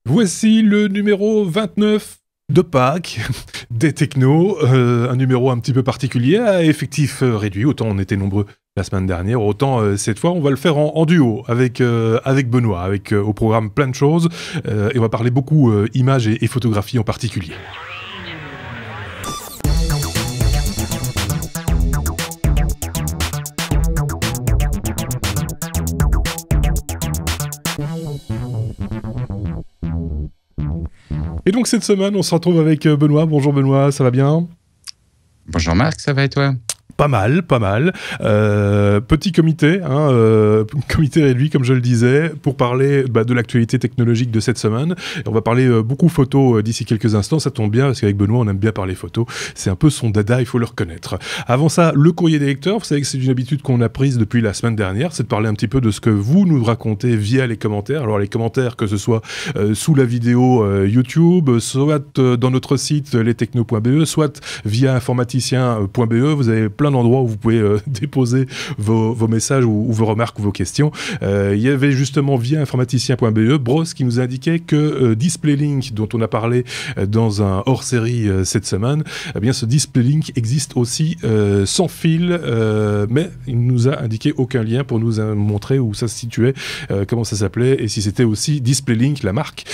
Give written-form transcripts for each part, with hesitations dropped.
Voici le numéro 29 de Pâques, des technos, un numéro un petit peu particulier, à effectif réduit. Autant on était nombreux la semaine dernière, autant cette fois on va le faire en duo avec Benoît, avec au programme plein de choses, et on va parler beaucoup images et photographie en particulier. Et donc cette semaine, on se retrouve avec Benoît. Bonjour Benoît, ça va bien ? Bonjour Marc, ça va et toi ? Pas mal. Petit comité, comité réduit comme je le disais, pour parler de l'actualité technologique de cette semaine. Et on va parler beaucoup photos d'ici quelques instants, ça tombe bien parce qu'avec Benoît on aime bien parler photos, c'est un peu son dada, il faut le reconnaître. Avant ça, le courrier des lecteurs, vous savez que c'est une habitude qu'on a prise depuis la semaine dernière, c'est de parler un petit peu de ce que vous nous racontez via les commentaires. Alors les commentaires, que ce soit sous la vidéo YouTube, soit dans notre site lestechno.be, soit via informaticien.be, vous avez plein d'endroits où vous pouvez déposer vos messages ou vos remarques ou vos questions. Il y avait justement via informaticien.be Bros qui nous indiquait que DisplayLink, dont on a parlé dans un hors-série cette semaine, eh bien ce DisplayLink existe aussi sans fil, mais il nous a indiqué aucun lien pour nous montrer où ça se situait, comment ça s'appelait et si c'était aussi DisplayLink, la marque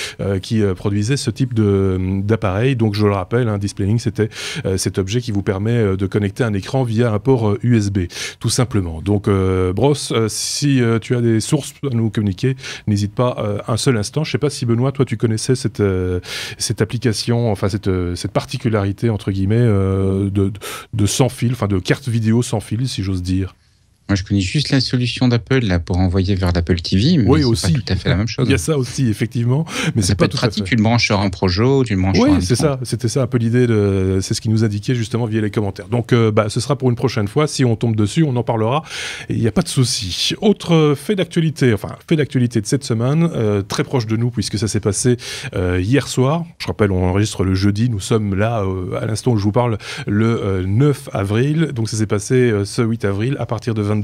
qui produisait ce type d'appareil. Donc je le rappelle, DisplayLink c'était cet objet qui vous permet de connecter un écran via un port USB, tout simplement. Donc, Bros, si tu as des sources à nous communiquer, n'hésite pas un seul instant. Je ne sais pas si, Benoît, toi, tu connaissais cette application, enfin, cette particularité, entre guillemets, de sans fil, enfin, de carte vidéo sans fil, si j'ose dire. Moi, je connais juste la solution d'Apple là, pour envoyer vers l'Apple TV, mais oui, c'est aussi. pas tout à fait la même chose. Il y a ça aussi, effectivement, mais c'est pas tout pratique. à fait. Tu le branches sur un Projo, tu le branches sur un... Oui, c'est ça. C'était ça un peu l'idée. C'est ce qui nous indiquait justement via les commentaires. Donc, ce sera pour une prochaine fois. Si on tombe dessus, on en parlera. Il n'y a pas de souci. Autre fait d'actualité de cette semaine, très proche de nous, puisque ça s'est passé hier soir. Je rappelle, on enregistre le jeudi. Nous sommes là, à l'instant où je vous parle, le 9 avril. Donc, ça s'est passé ce 8 avril, à partir de 22h.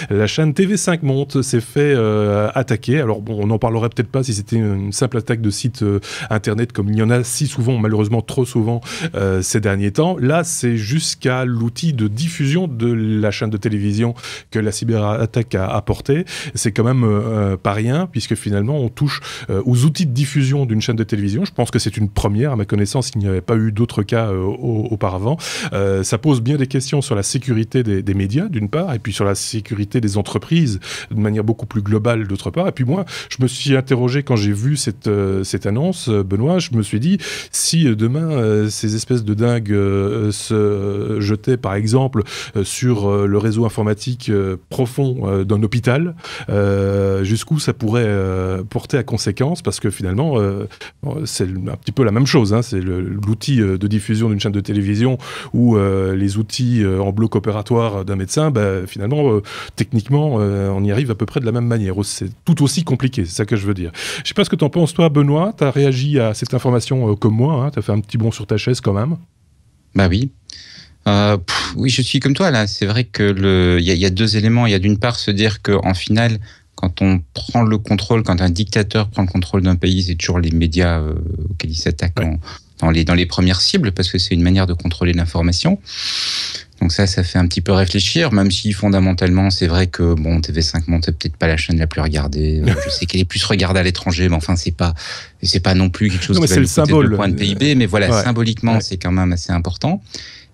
La chaîne TV5 Monde s'est fait attaquer. Alors bon, on n'en parlerait peut-être pas si c'était une simple attaque de site internet comme il y en a si souvent, malheureusement trop souvent ces derniers temps. Là, c'est jusqu'à l'outil de diffusion de la chaîne de télévision que la cyberattaque a apporté. C'est quand même pas rien, puisque finalement on touche aux outils de diffusion d'une chaîne de télévision. Je pense que c'est une première, à ma connaissance, il n'y avait pas eu d'autres cas auparavant. Ça pose bien des questions sur la sécurité des médias, d'une part, et puis sur la sécurité des entreprises de manière beaucoup plus globale d'autre part. Et puis moi, je me suis interrogé quand j'ai vu cette annonce, Benoît, je me suis dit, si demain ces espèces de dingues se jetaient par exemple sur le réseau informatique profond d'un hôpital, jusqu'où ça pourrait porter à conséquence, parce que finalement c'est un petit peu la même chose, c'est l'outil de diffusion d'une chaîne de télévision ou les outils en bloc opératoire d'un médecin, finalement techniquement, on y arrive à peu près de la même manière. C'est tout aussi compliqué, c'est ça que je veux dire. Je ne sais pas ce que tu en penses, toi, Benoît. Tu as réagi à cette information comme moi. Tu as fait un petit bond sur ta chaise quand même. Bah oui. Oui, je suis comme toi, là. C'est vrai qu'il y a deux éléments. Il y a d'une part se dire qu'en finale, quand on prend le contrôle, quand un dictateur prend le contrôle d'un pays, c'est toujours les médias auxquels il s'attaque dans les premières cibles, parce que c'est une manière de contrôler l'information. Donc ça fait un petit peu réfléchir, même si fondamentalement, c'est vrai que TV5 Monde, c'est peut-être pas la chaîne la plus regardée. Je sais qu'elle est plus regardée à l'étranger, mais enfin, c'est pas non plus quelque chose qui va nous coûter 2 points de PIB, mais voilà, symboliquement, c'est quand même assez important.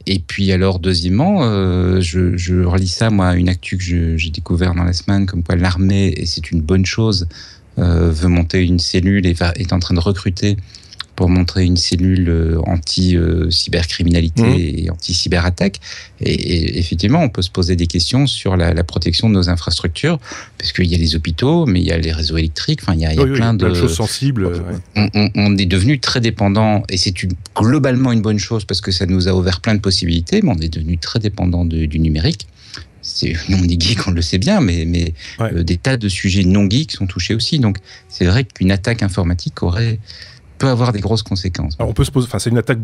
Et puis alors, deuxièmement, je relis ça, moi, une actu que j'ai découvert dans la semaine, comme quoi l'armée, et c'est une bonne chose, veut monter une cellule et est en train de recruter pour montrer une cellule anti-cybercriminalité et anti-cyberattaque. Et effectivement, on peut se poser des questions sur la protection de nos infrastructures, parce qu'il y a les hôpitaux, mais il y a les réseaux électriques, il y a plein de choses sensibles. On est devenu très dépendant, et c'est globalement une bonne chose, parce que ça nous a ouvert plein de possibilités, mais on est devenu très dépendant du numérique. Nous, on est geek, on le sait bien, mais des tas de sujets non geeks sont touchés aussi. Donc, c'est vrai qu'une attaque informatique aurait peut avoir des grosses conséquences. Alors on peut se poser, c'est une attaque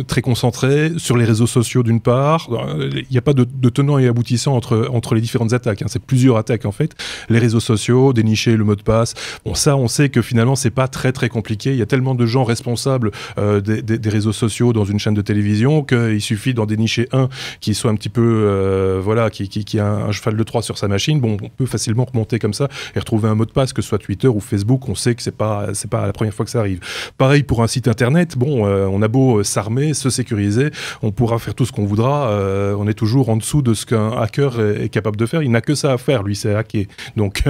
très concentrée sur les réseaux sociaux d'une part. Il n'y a pas de tenants et aboutissants entre les différentes attaques. C'est plusieurs attaques en fait. Les réseaux sociaux, dénicher le mot de passe. Bon, ça, on sait que finalement c'est pas très très compliqué. Il y a tellement de gens responsables des réseaux sociaux dans une chaîne de télévision qu'il suffit d'en dénicher un qui soit un petit peu qui a un cheval de Troie sur sa machine. Bon, on peut facilement remonter comme ça et retrouver un mot de passe, que ce soit Twitter ou Facebook. On sait que c'est pas la première fois que ça arrive. Pareil pour un site internet, on a beau s'armer, se sécuriser, on pourra faire tout ce qu'on voudra, on est toujours en dessous de ce qu'un hacker est capable de faire. Il n'a que ça à faire, lui, c'est hacker. Donc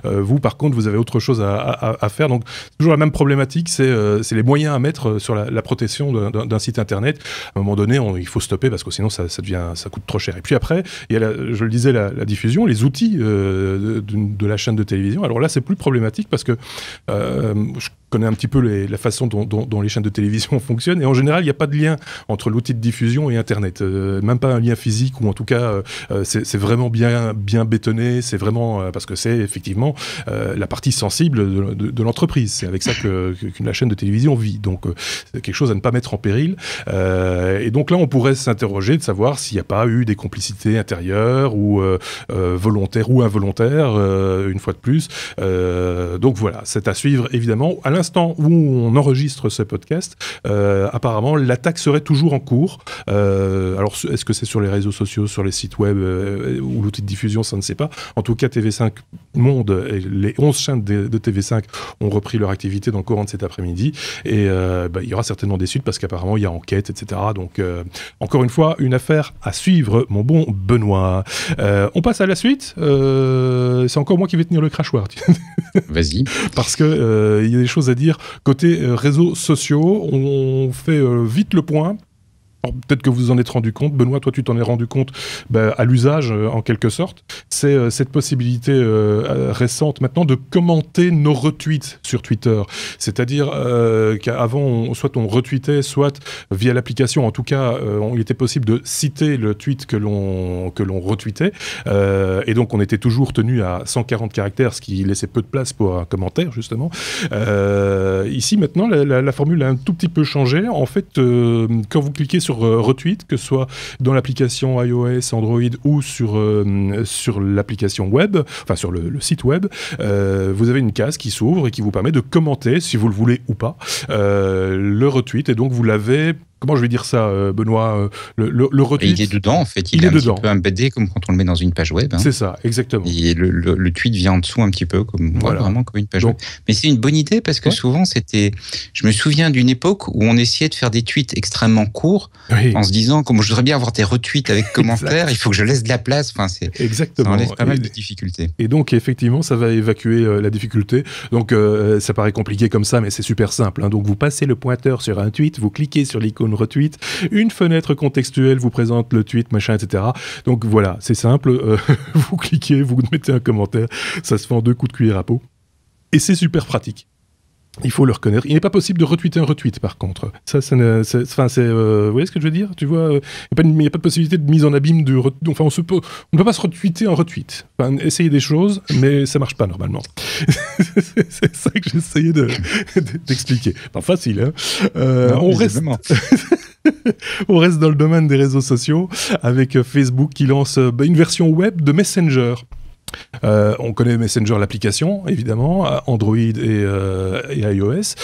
vous, par contre, vous avez autre chose à faire. Donc c'est toujours la même problématique, c'est les moyens à mettre sur la protection d'un site internet. À un moment donné, il faut stopper parce que sinon ça coûte trop cher. Et puis après, il y a je le disais, la diffusion, les outils de la chaîne de télévision. Alors là, c'est plus problématique parce que je connais un petit peu la façon dont les chaînes de télévision fonctionnent, et en général il n'y a pas de lien entre l'outil de diffusion et Internet, même pas un lien physique, ou en tout cas c'est vraiment bien bétonné, c'est vraiment parce que c'est effectivement la partie sensible de l'entreprise, c'est avec ça qu'une chaîne de télévision vit, donc c'est quelque chose à ne pas mettre en péril, et donc là on pourrait s'interroger de savoir s'il n'y a pas eu des complicités intérieures ou volontaires ou involontaires, une fois de plus, donc voilà, c'est à suivre évidemment. À l'instant où on enregistre ce podcast, apparemment l'attaque serait toujours en cours. Alors est-ce que c'est sur les réseaux sociaux, sur les sites web ou l'outil de diffusion, ça ne sait pas. En tout cas, TV5 Monde et les 11 chaînes de TV5 ont repris leur activité dans le courant de cet après-midi, et il y aura certainement des suites parce qu'apparemment il y a enquête, etc. Donc encore une fois, une affaire à suivre, mon bon Benoît. On passe à la suite. C'est encore moi qui vais tenir le crachoir. Vas-y. Parce que il y a des choses à dire. Côté réseaux sociaux, on fait vite le point. Alors, peut-être que vous vous en êtes rendu compte. Benoît, toi, tu t'en es rendu compte à l'usage, en quelque sorte. C'est cette possibilité récente maintenant de commenter nos retweets sur Twitter. C'est-à-dire qu'avant, soit on retweetait, soit via l'application, en tout cas, il était possible de citer le tweet que l'on retweetait. Et donc, on était toujours tenu à 140 caractères, ce qui laissait peu de place pour un commentaire, justement. Ici, maintenant, la formule a un tout petit peu changé. En fait, quand vous cliquez sur retweet, que ce soit dans l'application iOS, Android ou sur l'application web, enfin sur le site web, vous avez une case qui s'ouvre et qui vous permet de commenter, si vous le voulez ou pas, le retweet, et donc vous l'avez... Comment je vais dire ça, Benoît, le retweet. Il est dedans, en fait. Il est un petit peu embeddé comme quand on le met dans une page web. C'est ça, exactement. Et le tweet vient en dessous un petit peu, vraiment comme une page web. Mais c'est une bonne idée parce que souvent, je me souviens d'une époque où on essayait de faire des tweets extrêmement courts en se disant, comme je voudrais bien avoir des retweets avec commentaires, il faut que je laisse de la place. Enfin, exactement. Ça enlève pas mal de difficultés. Et donc, effectivement, ça va évacuer la difficulté. Donc, ça paraît compliqué comme ça, mais c'est super simple. Donc, vous passez le pointeur sur un tweet, vous cliquez sur l'icône retweet, une fenêtre contextuelle vous présente le tweet, machin, etc. Donc voilà, c'est simple, vous cliquez, vous mettez un commentaire, ça se fait en 2 coups de cuillère à peau, et c'est super pratique. Il faut le reconnaître. Il n'est pas possible de retweeter un retweet, par contre. Ça, vous voyez ce que je veux dire ? Tu vois, il n'y a pas de possibilité de mise en abîme du retweet. Enfin, on ne peut pas se retweeter un retweet. Enfin, essayer des choses, mais ça ne marche pas normalement. C'est ça que j'essayais d'expliquer. Pas facile, hein. Non, on reste dans le domaine des réseaux sociaux avec Facebook qui lance une version web de Messenger. On connaît Messenger, l'application, évidemment, Android et iOS.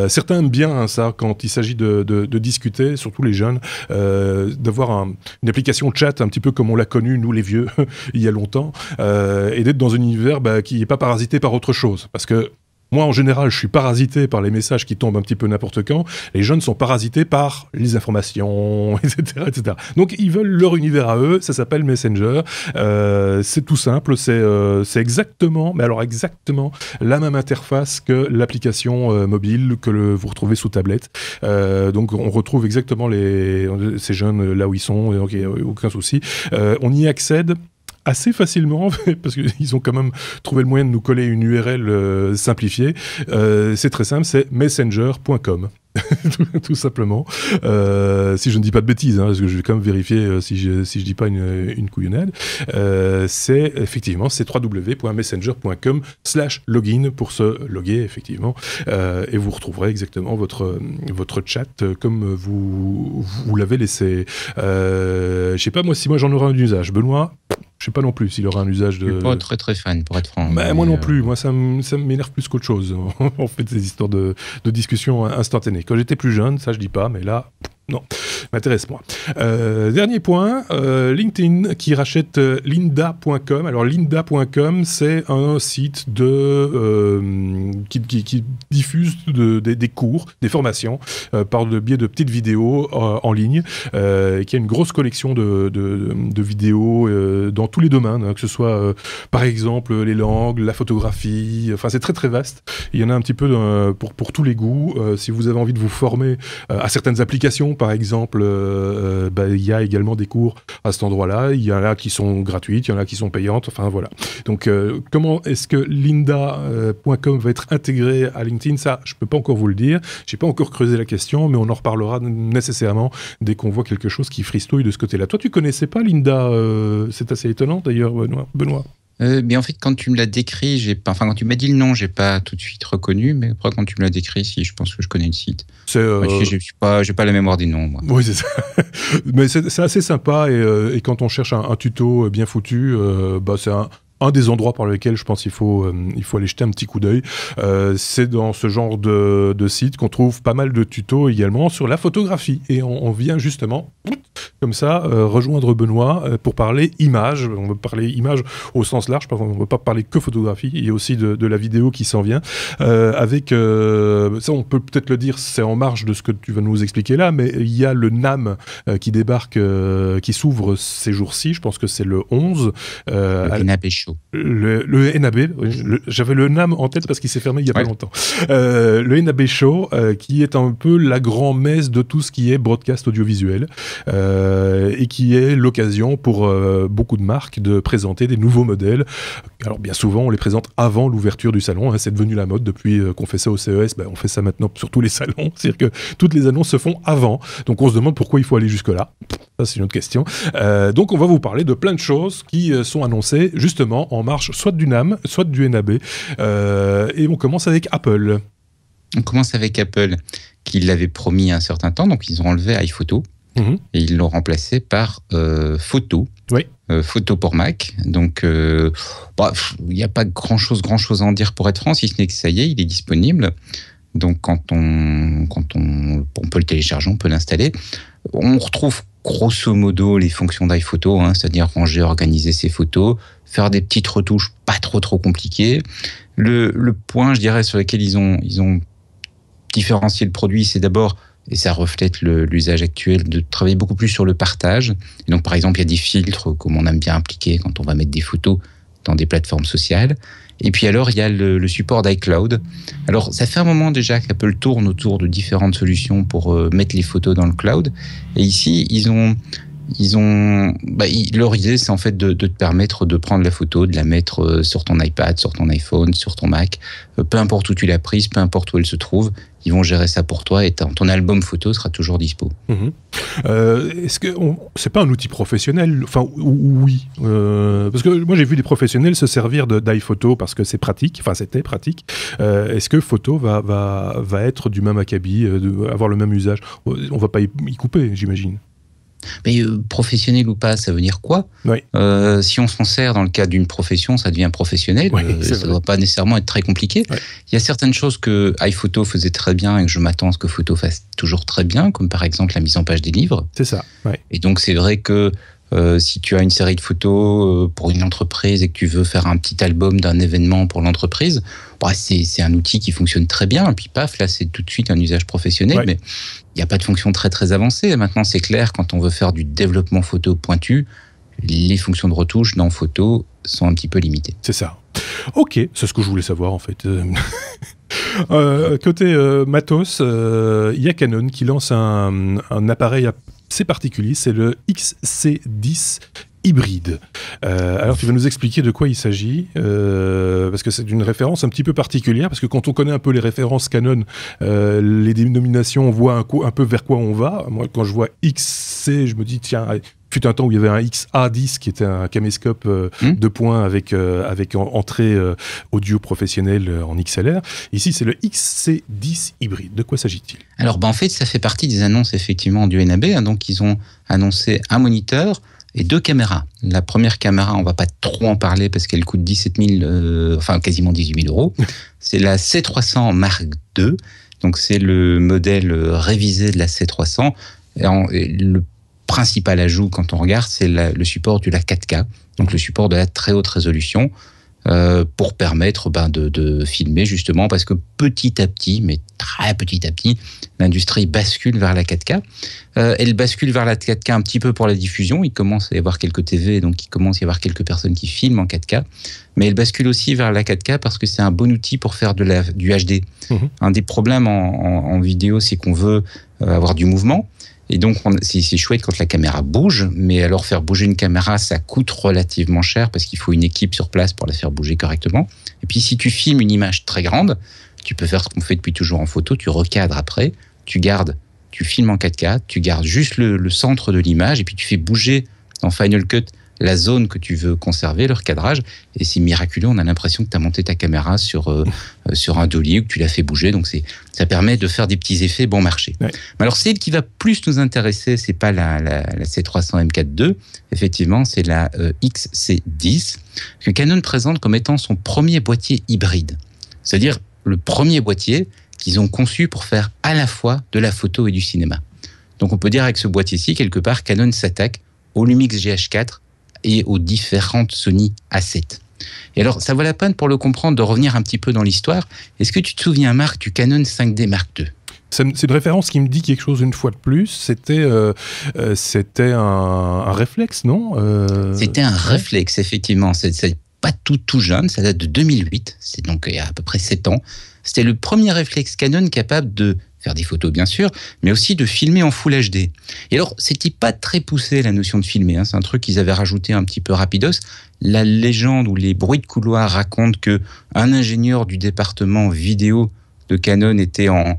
Certains aiment bien ça quand il s'agit de discuter, surtout les jeunes, d'avoir une application chat un petit peu comme on l'a connu, nous les vieux, il y a longtemps, et d'être dans un univers qui n'est pas parasité par autre chose. Parce que moi, en général, je suis parasité par les messages qui tombent un petit peu n'importe quand. Les jeunes sont parasités par les informations, etc., etc. Donc, ils veulent leur univers à eux. Ça s'appelle Messenger. C'est tout simple. C'est exactement, mais alors exactement, la même interface que l'application mobile que vous retrouvez sous tablette. Donc, on retrouve exactement ces jeunes là où ils sont. Donc, il n'y a aucun souci. On y accède assez facilement, parce qu'ils ont quand même trouvé le moyen de nous coller une URL simplifiée. C'est très simple, c'est messenger.com. tout simplement. Si je ne dis pas de bêtises, parce que je vais quand même vérifier si je dis pas une couillonnade. C'est effectivement www.messenger.com/login pour se loguer effectivement, et vous retrouverez exactement votre chat comme vous l'avez laissé. Je sais pas moi si j'en aurai un usage. Benoît, je sais pas non plus s'il aura un usage de. Je suis pas très très fan pour être franc. Mais moi non plus. Moi ça m'énerve plus qu'autre chose. En fait, ces histoires de discussion instantanée. Quand j'étais plus jeune, ça je dis pas, mais là. Non, m'intéresse moins. Dernier point, LinkedIn qui rachète lynda.com. Alors lynda.com, c'est un site qui diffuse des cours, des formations par le biais de petites vidéos en ligne, qui a une grosse collection de vidéos dans tous les domaines, que ce soit par exemple les langues, la photographie. Enfin, c'est très très vaste. Il y en a un petit peu pour tous les goûts. Si vous avez envie de vous former à certaines applications, par exemple, il y a également des cours à cet endroit-là. Il y en a qui sont gratuites, il y en a qui sont payantes. Enfin, voilà. Donc, comment est-ce que lynda.com va être intégré à LinkedIn? Ça, je ne peux pas encore vous le dire. Je n'ai pas encore creusé la question, mais on en reparlera nécessairement dès qu'on voit quelque chose qui fristouille de ce côté-là. Toi, tu ne connaissais pas Lynda? C'est assez étonnant, d'ailleurs, Benoît. Mais en fait, quand tu me l'as décrit, quand tu m'as dit le nom, j'ai pas tout de suite reconnu, mais après, quand tu me l'as décrit, si, je pense que je connais le site. J'ai pas la mémoire des noms, moi. Oui, c'est ça. Mais c'est assez sympa, et quand on cherche un tuto bien foutu, c'est un des endroits par lesquels je pense qu'il faut aller jeter un petit coup d'œil. C'est dans ce genre de site qu'on trouve pas mal de tutos également sur la photographie. Et on vient justement, comme ça, rejoindre Benoît pour parler images. On veut parler images au sens large, on ne veut pas parler que photographie. Il y a aussi de la vidéo qui s'en vient. Avec, ça on peut peut-être le dire, c'est en marge de ce que tu vas nous expliquer là, mais il y a le NAM qui débarque, qui s'ouvre ces jours-ci. Je pense que c'est le 11. Le NAB Show. Le NAB, j'avais le NAM en tête parce qu'il s'est fermé il n'y a pas longtemps. Le NAB Show, qui est un peu la grand-messe de tout ce qui est broadcast audiovisuel, et qui est l'occasion pour beaucoup de marques de présenter des nouveaux modèles. Alors bien souvent, on les présente avant l'ouverture du salon. C'est devenu la mode depuis qu'on fait ça au CES. On fait ça maintenant sur tous les salons. C'est-à-dire que toutes les annonces se font avant. Donc on se demande pourquoi il faut aller jusque-là. Ça, c'est une autre question. Donc on va vous parler de plein de choses qui sont annoncées justement en marche, soit du NAM, soit du NAB. Et on commence avec Apple. On commence avec Apple, qui l'avait promis un certain temps. Donc ils ont enlevé iPhoto. Et ils l'ont remplacé par Photo. Oui. Photo pour Mac. Donc, il n'y a pas grand-chose à en dire pour être franc, si ce n'est que ça y est, il est disponible. Donc, quand on peut le télécharger, on peut l'installer. On retrouve grosso modo les fonctions d'iPhoto, c'est-à-dire ranger, organiser ses photos, faire des petites retouches pas trop compliquées. Le point, je dirais, sur lequel ils ont différencié le produit, c'est d'abord, et ça reflète l'usage actuel, de travailler beaucoup plus sur le partage. Et donc, par exemple, il y a des filtres comme on aime bien appliquer quand on va mettre des photos dans des plateformes sociales. Et puis alors, il y a le support d'iCloud. Alors, ça fait un moment déjà qu'Apple tourne autour de différentes solutions pour mettre les photos dans le cloud. Et ici, leur idée, c'est en fait de te permettre de prendre la photo, de la mettre sur ton iPad, sur ton iPhone, sur ton Mac, peu importe où tu l'as prise, peu importe où elle se trouve, ils vont gérer ça pour toi et ton album photo sera toujours dispo. Est-ce que c'est pas un outil professionnel? Enfin, oui. Parce que moi, j'ai vu des professionnels se servir d'iPhoto parce que c'est pratique. Enfin, c'était pratique. Est-ce que Photo va être du même acabit, avoir le même usage? On va pas y couper, j'imagine. Mais professionnel ou pas, ça veut dire quoi? Oui. Si on s'en sert dans le cadre d'une profession, ça devient professionnel. Oui, ça ne doit pas nécessairement être très compliqué. Oui. Il y a certaines choses que iPhoto faisait très bien et que je m'attends à ce que Photo fasse toujours très bien, comme par exemple la mise en page des livres. C'est ça. Oui. Et donc c'est vrai que si tu as une série de photos pour une entreprise et que tu veux faire un petit album d'un événement pour l'entreprise, c'est un outil qui fonctionne très bien. Et puis paf, là c'est tout de suite un usage professionnel, mais il n'y a pas de fonction très avancée. Maintenant c'est clair, quand on veut faire du développement photo pointu, les fonctions de retouche dans Photo sont un petit peu limitées. C'est ça. Ok, c'est ce que je voulais savoir en fait. Côté matos, il y a Canon qui lance un appareil assez particulier, c'est le XC10 hybride. Alors tu vas nous expliquer de quoi il s'agit, parce que c'est une référence un petit peu particulière, parce que quand on connaît un peu les références Canon, les dénominations, on voit un peu vers quoi on va. Moi, quand je vois XC, je me dis, tiens, fut un temps où il y avait un XA10 qui était un caméscope 2 points avec entrée audio professionnelle en XLR. Ici, c'est le XC10 hybride. De quoi s'agit-il? Alors, en fait, ça fait partie des annonces effectivement du NAB. Donc, ils ont annoncé un moniteur et 2 caméras. La première caméra, on ne va pas trop en parler parce qu'elle coûte 17 000, enfin quasiment 18 000 euros. C'est la C300 Mark II. Donc, c'est le modèle révisé de la C300. Et le principal ajout, quand on regarde, c'est le support de la 4K, donc le support de la très haute résolution, pour permettre de filmer, justement, parce que petit à petit, mais très petit à petit, l'industrie bascule vers la 4K. Elle bascule vers la 4K un petit peu pour la diffusion. Il commence à y avoir quelques TV, donc il commence à y avoir quelques personnes qui filment en 4K. Mais elle bascule aussi vers la 4K parce que c'est un bon outil pour faire du HD. Un des problèmes en vidéo, c'est qu'on veut avoir du mouvement. Et donc, c'est chouette quand la caméra bouge, mais alors faire bouger une caméra, ça coûte relativement cher parce qu'il faut une équipe sur place pour la faire bouger correctement. Et puis, si tu filmes une image très grande, tu peux faire ce qu'on fait depuis toujours en photo, tu recadres après, tu filmes en 4K, tu gardes juste le centre de l'image et puis tu fais bouger dans Final Cut la zone que tu veux conserver, le recadrage, et c'est miraculeux, on a l'impression que tu as monté ta caméra sur un dolly ou que tu l'as fait bouger, donc ça permet de faire des petits effets bon marché. Ouais. Mais alors celle qui va plus nous intéresser, c'est pas la C300 M4 II, effectivement, c'est la XC10, que Canon présente comme étant son premier boîtier hybride, c'est-à-dire le premier boîtier qu'ils ont conçu pour faire à la fois de la photo et du cinéma. Donc on peut dire avec ce boîtier-ci, quelque part, Canon s'attaque au Lumix GH4 et aux différentes Sony A7. Et alors, ça vaut la peine pour le comprendre de revenir un petit peu dans l'histoire. Est-ce que tu te souviens, Marc, du Canon 5D Mark II ? C'est une référence qui me dit quelque chose une fois de plus. C'était un réflexe, non C'était un réflexe, effectivement. C'est pas tout jeune, ça date de 2008. C'est donc il y a à peu près 7 ans. C'était le premier réflexe Canon capable de faire des photos, bien sûr, mais aussi de filmer en Full HD. Et alors, c'était pas très poussé, la notion de filmer. C'est un truc qu'ils avaient rajouté un petit peu rapidos. La légende ou les bruits de couloir racontent qu'un ingénieur du département vidéo de Canon était en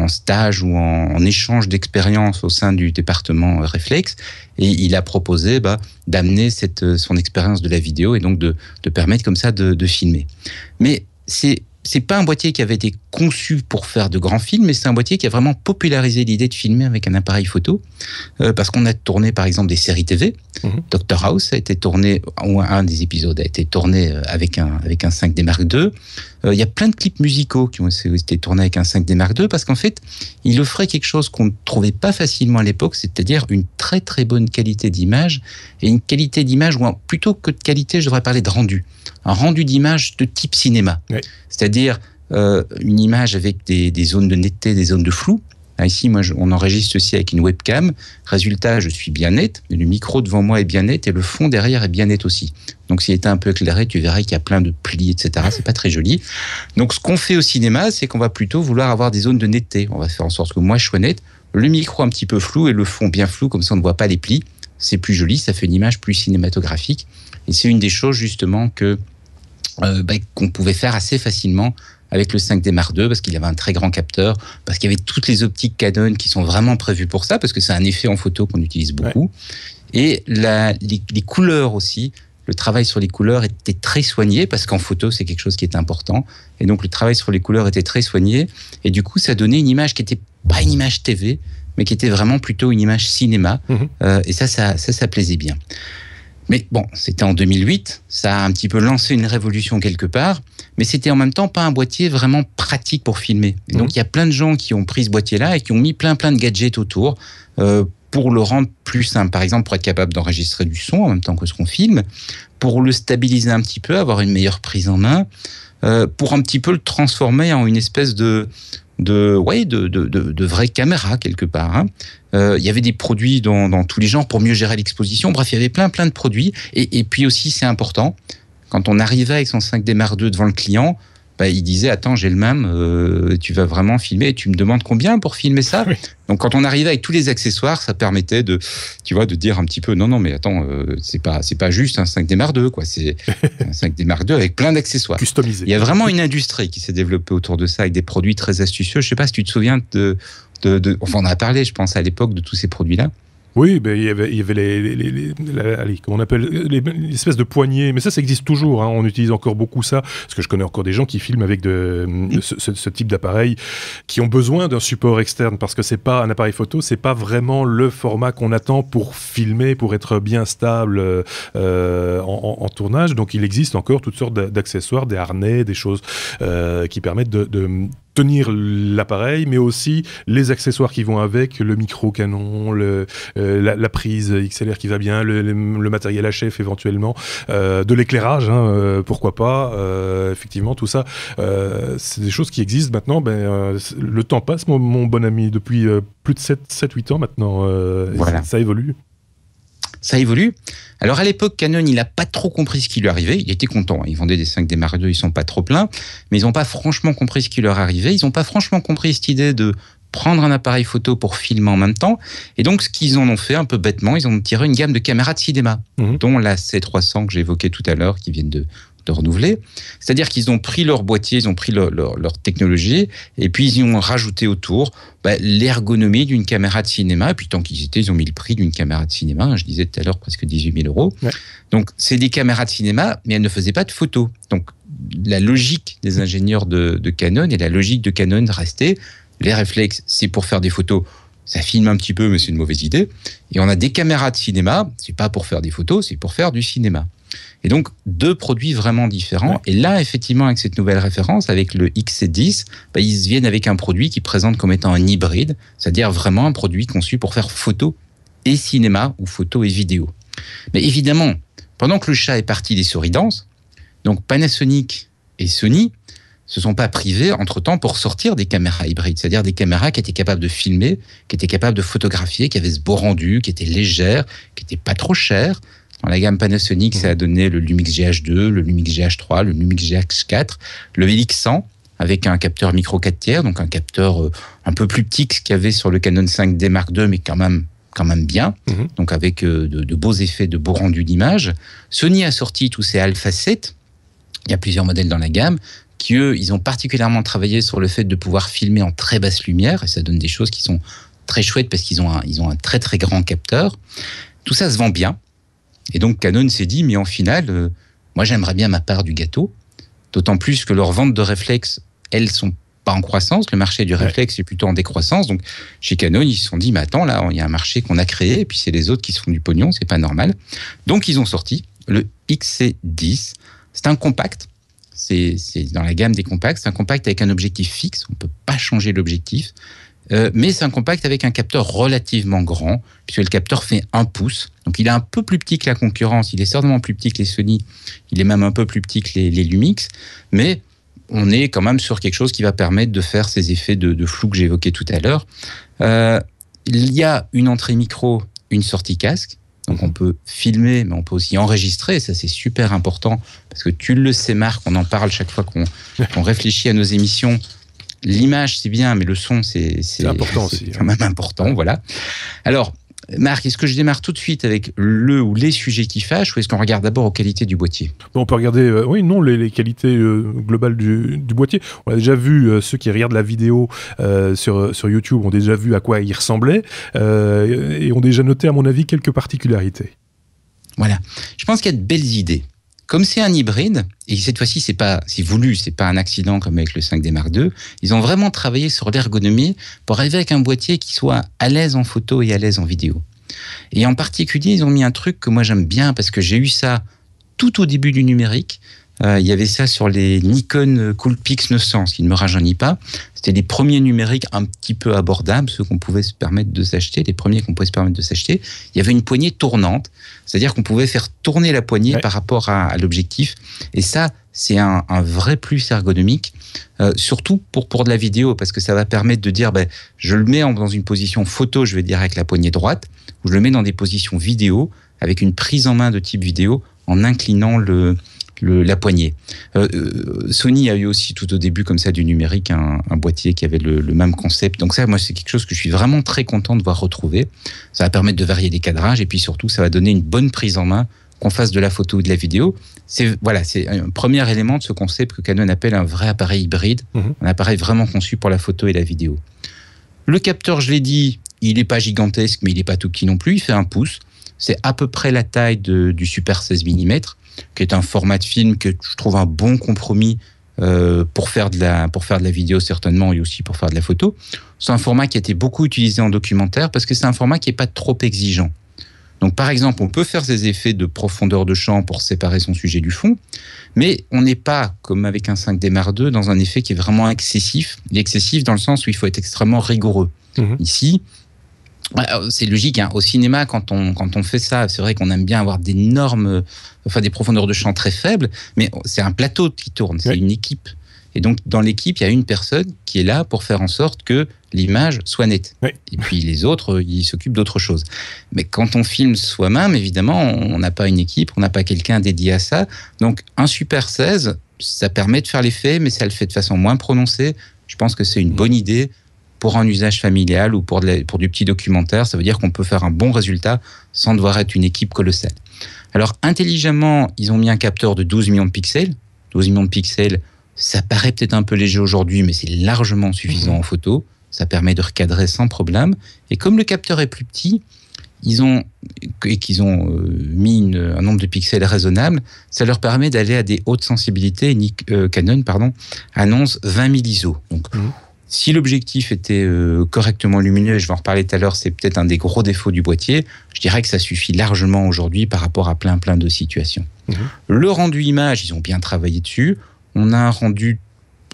stage ou en échange d'expérience au sein du département réflexe, et il a proposé d'amener son expérience de la vidéo et donc de permettre comme ça de filmer. Mais c'est pas un boîtier qui avait été conçu pour faire de grands films, mais c'est un boîtier qui a vraiment popularisé l'idée de filmer avec un appareil photo, parce qu'on a tourné par exemple des séries TV. Dr House a été tourné, ou un des épisodes a été tourné avec un 5D Mark II. Il y a plein de clips musicaux qui ont été tournés avec un 5D Mark II, parce qu'en fait, il offrait quelque chose qu'on ne trouvait pas facilement à l'époque, c'est-à-dire une très très bonne qualité d'image, et une qualité d'image, ou plutôt que de qualité, je devrais parler de rendu. Un rendu d'image de type cinéma. Oui. C'est-à-dire une image avec des zones de netteté, des zones de flou. Là, ici, on enregistre ceci avec une webcam. Résultat, je suis bien net, mais le micro devant moi est bien net et le fond derrière est bien net aussi. Donc, s'il était un peu éclairé, tu verrais qu'il y a plein de plis, etc. C'est pas très joli. Donc, ce qu'on fait au cinéma, c'est qu'on va plutôt vouloir avoir des zones de netteté. On va faire en sorte que moi, je sois net, le micro un petit peu flou et le fond bien flou, comme ça, on ne voit pas les plis. C'est plus joli, ça fait une image plus cinématographique. Et c'est une des choses, justement, qu'on pouvait faire assez facilement avec le 5D Mark II, parce qu'il avait un très grand capteur, parce qu'il y avait toutes les optiques Canon qui sont vraiment prévues pour ça, parce que c'est un effet en photo qu'on utilise beaucoup. Ouais. Et les couleurs aussi, le travail sur les couleurs était très soigné, parce qu'en photo, c'est quelque chose qui est important. Et donc, le travail sur les couleurs était très soigné. Et du coup, ça donnait une image qui n'était pas une image TV, mais qui était vraiment plutôt une image cinéma. Et ça plaisait bien. Mais bon, c'était en 2008, ça a un petit peu lancé une révolution quelque part, mais c'était en même temps pas un boîtier vraiment pratique pour filmer. Et donc il y a plein de gens qui ont pris ce boîtier-là et qui ont mis plein de gadgets autour pour le rendre plus simple. Par exemple, pour être capable d'enregistrer du son en même temps que ce qu'on filme, pour le stabiliser un petit peu, avoir une meilleure prise en main, pour un petit peu le transformer en une espèce de vraie caméra quelque part. Il y avait des produits dans tous les genres pour mieux gérer l'exposition. Bref, il y avait plein de produits. Et puis aussi, c'est important, quand on arrivait avec son 5D Mark II devant le client, il disait attends, j'ai le même, tu vas vraiment filmer, et tu me demandes combien pour filmer ça? Oui. Donc quand on arrivait avec tous les accessoires, ça permettait de dire un petit peu non mais attends, c'est pas juste un 5D Mark II, quoi, c'est un 5D Mark II avec plein d'accessoires. Customisé. Il y a vraiment une industrie qui s'est développée autour de ça avec des produits très astucieux. Je sais pas si tu te souviens enfin on en a parlé, je pense à l'époque, de tous ces produits-là. Oui, il y avait comment on appelle, les espèces de poignées, mais ça existe toujours, hein. On utilise encore beaucoup ça, parce que je connais encore des gens qui filment avec ce type d'appareil, qui ont besoin d'un support externe, parce que c'est pas un appareil photo, c'est pas vraiment le format qu'on attend pour filmer, pour être bien stable en tournage. Donc il existe encore toutes sortes d'accessoires, des harnais, des choses qui permettent de tenir l'appareil, mais aussi les accessoires qui vont avec, le micro canon, la prise XLR qui va bien, le matériel HF éventuellement, de l'éclairage, hein, pourquoi pas, effectivement, tout ça, c'est des choses qui existent maintenant. Le temps passe, mon bon ami, depuis plus de 7-8 ans maintenant, voilà. Ça évolue. Ça évolue. Alors à l'époque, Canon, il n'a pas trop compris ce qui lui arrivait. Il était content. Ils vendaient des 5D Mark II, ils sont pas trop pleins, mais ils n'ont pas franchement compris ce qui leur arrivait. Ils n'ont pas franchement compris cette idée de prendre un appareil photo pour filmer en même temps. Et donc, ce qu'ils en ont fait un peu bêtement, ils ont tiré une gamme de caméras de cinéma, dont la C300 que j'évoquais tout à l'heure, qui viennent de renouveler. C'est-à-dire qu'ils ont pris leur boîtier, ils ont pris leur technologie, et puis ils y ont rajouté autour l'ergonomie d'une caméra de cinéma. Et puis tant qu'ils étaient, ils ont mis le prix d'une caméra de cinéma. Je disais tout à l'heure, presque 18 000 €. Ouais. Donc c'est des caméras de cinéma, mais elles ne faisaient pas de photos. Donc la logique des ingénieurs de Canon et la logique de Canon restait, les réflexes, c'est pour faire des photos. Ça filme un petit peu, mais c'est une mauvaise idée. Et on a des caméras de cinéma, c'est pas pour faire des photos, c'est pour faire du cinéma. Et donc, deux produits vraiment différents. Ouais. Et là, effectivement, avec cette nouvelle référence, avec le XC10, ils viennent avec un produit qui présente comme étant un hybride, c'est-à-dire vraiment un produit conçu pour faire photo et cinéma, ou photo et vidéo. Mais évidemment, pendant que le chat est parti des souris danses, donc Panasonic et Sony se sont pas privés entre-temps pour sortir des caméras hybrides, c'est-à-dire des caméras qui étaient capables de filmer, qui étaient capables de photographier, qui avaient ce beau rendu, qui étaient légères, qui étaient pas trop chères. Dans la gamme Panasonic, ça a donné le Lumix GH2, le Lumix GH3, le Lumix GH4, le LX100 avec un capteur micro 4 tiers, donc un capteur un peu plus petit que ce qu'il y avait sur le Canon 5D Mark II, mais quand même bien, donc avec de beaux effets, de beaux rendus d'image. Sony a sorti tous ces Alpha 7, il y a plusieurs modèles dans la gamme, qui eux, ils ont particulièrement travaillé sur le fait de pouvoir filmer en très basse lumière, et ça donne des choses qui sont très chouettes parce qu'ils ont un très très grand capteur. Tout ça se vend bien. Et donc Canon s'est dit, mais en final, moi j'aimerais bien ma part du gâteau, d'autant plus que leurs ventes de réflexes, elles sont pas en croissance, le marché du réflexe est plutôt en décroissance. Donc chez Canon, ils se sont dit, mais attends, là, il y a un marché qu'on a créé, et puis c'est les autres qui se font du pognon, c'est pas normal. Donc ils ont sorti le XC10, c'est un compact, c'est dans la gamme des compacts, c'est un compact avec un objectif fixe, on peut pas changer l'objectif, mais c'est un compact avec un capteur relativement grand, puisque le capteur fait 1 pouce. Donc il est un peu plus petit que la concurrence, il est certainement plus petit que les Sony, il est même un peu plus petit que les Lumix, mais on est quand même sur quelque chose qui va permettre de faire ces effets de flou que j'évoquais tout à l'heure. Il y a une entrée micro, une sortie casque, donc on peut filmer, mais on peut aussi enregistrer, ça c'est super important, parce que tu le sais Marc, on en parle chaque fois qu'on réfléchit à nos émissions. L'image, c'est bien, mais le son, c'est important aussi. C'est quand même important, voilà. Alors, Marc, est-ce que je démarre tout de suite avec le ou les sujets qui fâchent, ou est-ce qu'on regarde d'abord aux qualités du boîtier ? Bon, on peut regarder, les qualités globales du boîtier. On a déjà vu, ceux qui regardent la vidéo sur YouTube ont déjà vu à quoi il ressemblait, et ont déjà noté, à mon avis, quelques particularités. Voilà. Je pense qu'il y a de belles idées. Comme c'est un hybride, et cette fois-ci, c'est voulu, c'est pas un accident comme avec le 5D Mark II, ils ont vraiment travaillé sur l'ergonomie pour arriver avec un boîtier qui soit à l'aise en photo et à l'aise en vidéo. Et en particulier, ils ont mis un truc que moi j'aime bien parce que j'ai eu ça tout au début du numérique. Il y avait ça sur les Nikon Coolpix 900, ce qui ne me rajeunit pas. C'était les premiers numériques un petit peu abordables, ceux qu'on pouvait se permettre de s'acheter, les premiers qu'on pouvait se permettre de s'acheter. Il y avait une poignée tournante, c'est-à-dire qu'on pouvait faire tourner la poignée par rapport à l'objectif. Et ça, c'est un vrai plus ergonomique, surtout pour de la vidéo, parce que ça va permettre de dire, je le mets dans une position photo, je vais dire avec la poignée droite, ou je le mets dans des positions vidéo, avec une prise en main de type vidéo, en inclinant le la poignée. Sony a eu aussi tout au début comme ça du numérique un boîtier qui avait le même concept. Donc ça, moi, c'est quelque chose que je suis vraiment très content de voir retrouver. Ça va permettre de varier les cadrages et puis surtout, ça va donner une bonne prise en main, qu'on fasse de la photo ou de la vidéo. C'est un premier élément de ce concept que Canon appelle un vrai appareil hybride, un appareil vraiment conçu pour la photo et la vidéo. Le capteur, je l'ai dit, il n'est pas gigantesque, mais il n'est pas tout petit non plus. Il fait 1 pouce. C'est à peu près la taille du Super 16 mm, qui est un format de film que je trouve un bon compromis pour faire de la vidéo certainement et aussi pour faire de la photo. C'est un format qui a été beaucoup utilisé en documentaire parce que c'est un format qui n'est pas trop exigeant. Donc, par exemple, on peut faire ces effets de profondeur de champ pour séparer son sujet du fond, mais on n'est pas, comme avec un 5D Mark II, dans un effet qui est vraiment excessif. Il est excessif dans le sens où il faut être extrêmement rigoureux. Ici, c'est logique, hein. Au cinéma, quand on fait ça, c'est vrai qu'on aime bien avoir des profondeurs de champ très faibles, mais c'est un plateau qui tourne, c'est une équipe. Et donc, dans l'équipe, il y a une personne qui est là pour faire en sorte que l'image soit nette. Oui. Et puis les autres, ils s'occupent d'autre chose. Mais quand on filme soi-même, évidemment, on n'a pas une équipe, on n'a pas quelqu'un dédié à ça. Donc, un Super 16, ça permet de faire l'effet, mais ça le fait de façon moins prononcée. Je pense que c'est une bonne idée pour un usage familial ou pour du petit documentaire. Ça veut dire qu'on peut faire un bon résultat sans devoir être une équipe colossale. Alors, intelligemment, ils ont mis un capteur de 12 millions de pixels. 12 millions de pixels, ça paraît peut-être un peu léger aujourd'hui, mais c'est largement suffisant en photo. Ça permet de recadrer sans problème. Et comme le capteur est plus petit, qu'ils ont mis un nombre de pixels raisonnable, ça leur permet d'aller à des hautes sensibilités. Canon annonce 20 000 ISO. Donc, si l'objectif était correctement lumineux, et je vais en reparler tout à l'heure, c'est peut-être un des gros défauts du boîtier, je dirais que ça suffit largement aujourd'hui par rapport à plein de situations. Le rendu image, ils ont bien travaillé dessus. On a un rendu,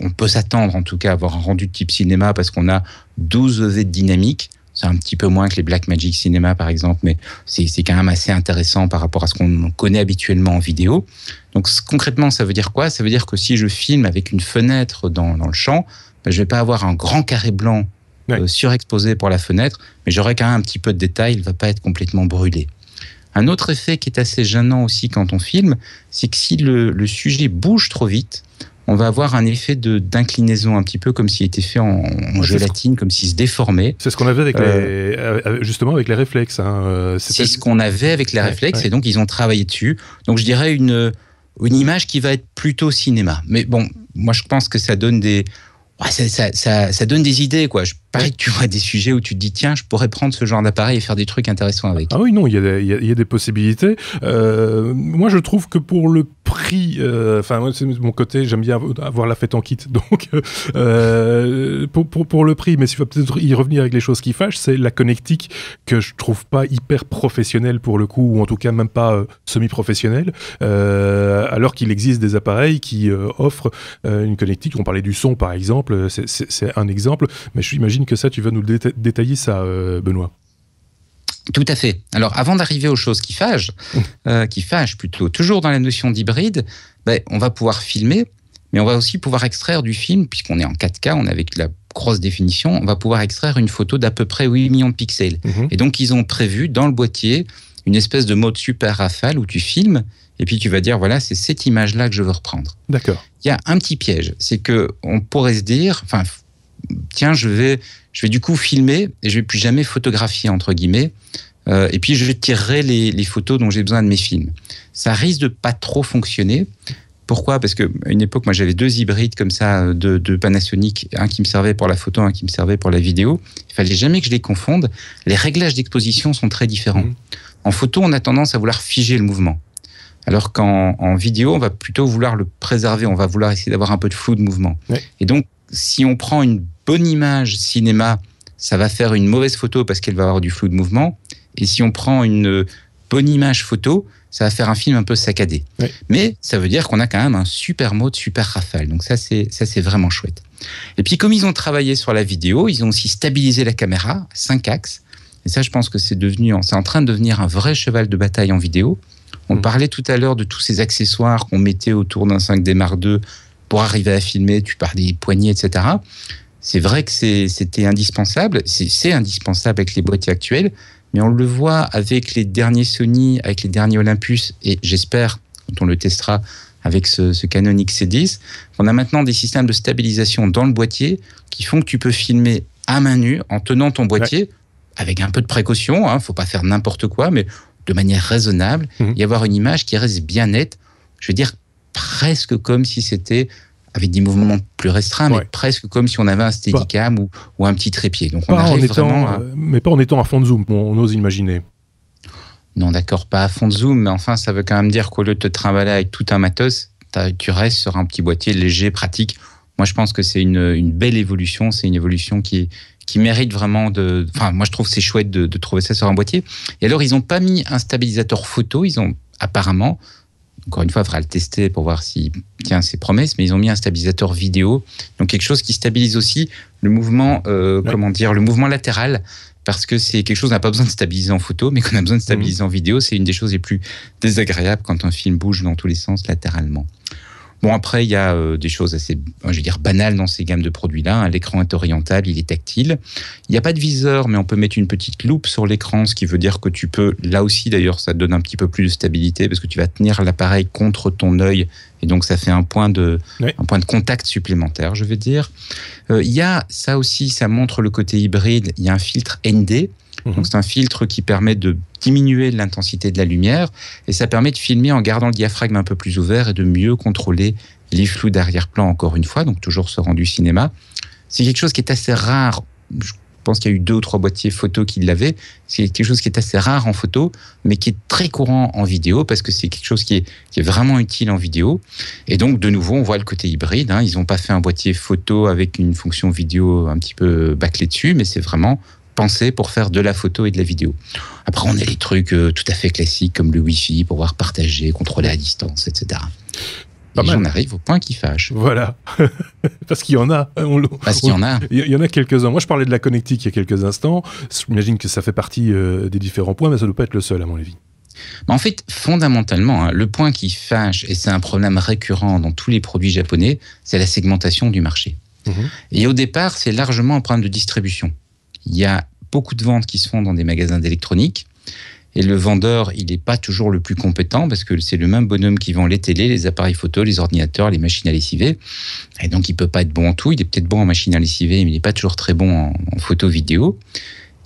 on peut s'attendre en tout cas à avoir un rendu de type cinéma parce qu'on a 12 EV de dynamique. C'est un petit peu moins que les Blackmagic Cinema par exemple, mais c'est quand même assez intéressant par rapport à ce qu'on connaît habituellement en vidéo. Donc concrètement, ça veut dire quoi ? Ça veut dire que si je filme avec une fenêtre dans le champ, je ne vais pas avoir un grand carré blanc surexposé pour la fenêtre, mais j'aurai quand même un petit peu de détail, il ne va pas être complètement brûlé. Un autre effet qui est assez gênant aussi quand on filme, c'est que si le sujet bouge trop vite, on va avoir un effet d'inclinaison, un petit peu comme s'il était fait en gélatine, comme s'il se déformait. C'est ce qu'on avait justement avec les réflexes. Hein. C'est ce qu'on avait avec les réflexes, et donc ils ont travaillé dessus. Donc je dirais une image qui va être plutôt cinéma. Mais bon, moi je pense que ça donne ça donne des idées, quoi. Pareil que tu vois des sujets où tu te dis, tiens, je pourrais prendre ce genre d'appareil et faire des trucs intéressants avec. Ah oui, non, il y a des possibilités. Moi, je trouve que pour le prix, moi, c'est mon côté, j'aime bien avoir la fête en kit. Donc, pour le prix, mais s'il faut peut-être y revenir avec les choses qui fâchent, c'est la connectique que je trouve pas hyper professionnelle pour le coup, ou en tout cas même pas semi-professionnelle, alors qu'il existe des appareils qui offrent une connectique. On parlait du son, par exemple, c'est un exemple, mais j'imagine que ça, tu vas nous détailler ça, Benoît. Tout à fait. Alors, avant d'arriver aux choses qui fâchent plutôt, toujours dans la notion d'hybride, on va pouvoir filmer, mais on va aussi pouvoir extraire du film, puisqu'on est en 4K, on est avec la grosse définition, on va pouvoir extraire une photo d'à peu près 8 millions de pixels. Et donc, ils ont prévu dans le boîtier une espèce de mode super rafale où tu filmes, et puis tu vas dire, voilà, c'est cette image-là que je veux reprendre. D'accord. Il y a un petit piège, c'est qu'on pourrait se dire, tiens, je vais du coup filmer et je vais plus jamais photographier, entre guillemets, et puis je tirerai les photos dont j'ai besoin de mes films. Ça risque de pas trop fonctionner. Pourquoi ? Parce qu'à une époque, moi j'avais 2 hybrides comme ça de Panasonic, un qui me servait pour la photo, un qui me servait pour la vidéo. Il fallait jamais que je les confonde. Les réglages d'exposition sont très différents. En photo, on a tendance à vouloir figer le mouvement. Alors qu'en vidéo, on va plutôt vouloir le préserver, on va vouloir essayer d'avoir un peu de flou de mouvement. Et donc, si on prend une bonne image cinéma, ça va faire une mauvaise photo parce qu'elle va avoir du flou de mouvement. Et si on prend une bonne image photo, ça va faire un film un peu saccadé. Mais ça veut dire qu'on a quand même un super mode, super rafale. Donc ça, c'est vraiment chouette. Et puis, comme ils ont travaillé sur la vidéo, ils ont aussi stabilisé la caméra à 5 axes. Et ça, je pense que c'est en train de devenir un vrai cheval de bataille en vidéo. On parlait tout à l'heure de tous ces accessoires qu'on mettait autour d'un 5D Mark II pour arriver à filmer. Tu parles des poignées, etc. C'est vrai que c'était indispensable. C'est indispensable avec les boîtiers actuels. Mais on le voit avec les derniers Sony, avec les derniers Olympus. Et j'espère, quand on le testera, avec ce Canon XC10. On a maintenant des systèmes de stabilisation dans le boîtier qui font que tu peux filmer à main nue en tenant ton boîtier avec un peu de précaution. Hein, faut pas faire n'importe quoi, mais de manière raisonnable et avoir une image qui reste bien nette. Je veux dire presque comme si c'était avec des mouvements plus restreints, mais presque comme si on avait un Steadicam ou un petit trépied. Donc on arrive vraiment mais pas en étant à fond de zoom, on ose imaginer. Non, d'accord, pas à fond de zoom, mais enfin, ça veut quand même dire qu'au lieu de te trimballer avec tout un matos, tu restes sur un petit boîtier léger, pratique. Moi, je pense que c'est une belle évolution. C'est une évolution qui mérite vraiment de... Enfin, moi, je trouve que c'est chouette de trouver ça sur un boîtier. Et alors, ils n'ont pas mis un stabilisateur photo. Ils ont apparemment... Encore une fois, il faudra le tester pour voir s'il tient ses promesses, mais ils ont mis un stabilisateur vidéo, donc quelque chose qui stabilise aussi le mouvement, le mouvement latéral, parce que c'est quelque chose qu'on n'a pas besoin de stabiliser en photo, mais qu'on a besoin de stabiliser en vidéo. C'est une des choses les plus désagréables quand un film bouge dans tous les sens latéralement. Bon, après, il y a des choses assez, je veux dire, banales dans ces gammes de produits-là. L'écran est orientable, il est tactile. Il n'y a pas de viseur, mais on peut mettre une petite loupe sur l'écran, ce qui veut dire que tu peux, là aussi d'ailleurs, ça donne un petit peu plus de stabilité, parce que tu vas tenir l'appareil contre ton œil, et donc ça fait un point de contact supplémentaire, je vais dire. Il y a, ça aussi, ça montre le côté hybride, il y a un filtre ND. Donc c'est un filtre qui permet de diminuer l'intensité de la lumière et ça permet de filmer en gardant le diaphragme un peu plus ouvert et de mieux contrôler les flous d'arrière-plan encore une fois, donc toujours ce rendu cinéma. C'est quelque chose qui est assez rare. Je pense qu'il y a eu 2 ou 3 boîtiers photo qui l'avaient. C'est quelque chose qui est assez rare en photo, mais qui est très courant en vidéo parce que c'est quelque chose qui est vraiment utile en vidéo. Et donc, de nouveau, on voit le côté hybride. Hein. Ils n'ont pas fait un boîtier photo avec une fonction vidéo un petit peu bâclée dessus, mais c'est vraiment pensé pour faire de la photo et de la vidéo. Après, on a les trucs tout à fait classiques comme le Wi-Fi pour pouvoir partager, contrôler à distance, etc. Et on arrive au point qui fâche. Voilà. Parce qu'il y en a. Parce qu'il y en a. Il y en a quelques-uns. Moi, je parlais de la connectique il y a quelques instants. J'imagine que ça fait partie des différents points, mais ça ne doit pas être le seul, à mon avis. En fait, fondamentalement, le point qui fâche, et c'est un problème récurrent dans tous les produits japonais, c'est la segmentation du marché. Et au départ, c'est largement un problème de distribution. Il y a beaucoup de ventes qui se font dans des magasins d'électronique et le vendeur, il n'est pas toujours le plus compétent parce que c'est le même bonhomme qui vend les télés, les appareils photo, les ordinateurs, les machines à lessiver. Et donc, il ne peut pas être bon en tout. Il est peut-être bon en machine à lessiver, mais il n'est pas toujours très bon en photo vidéo.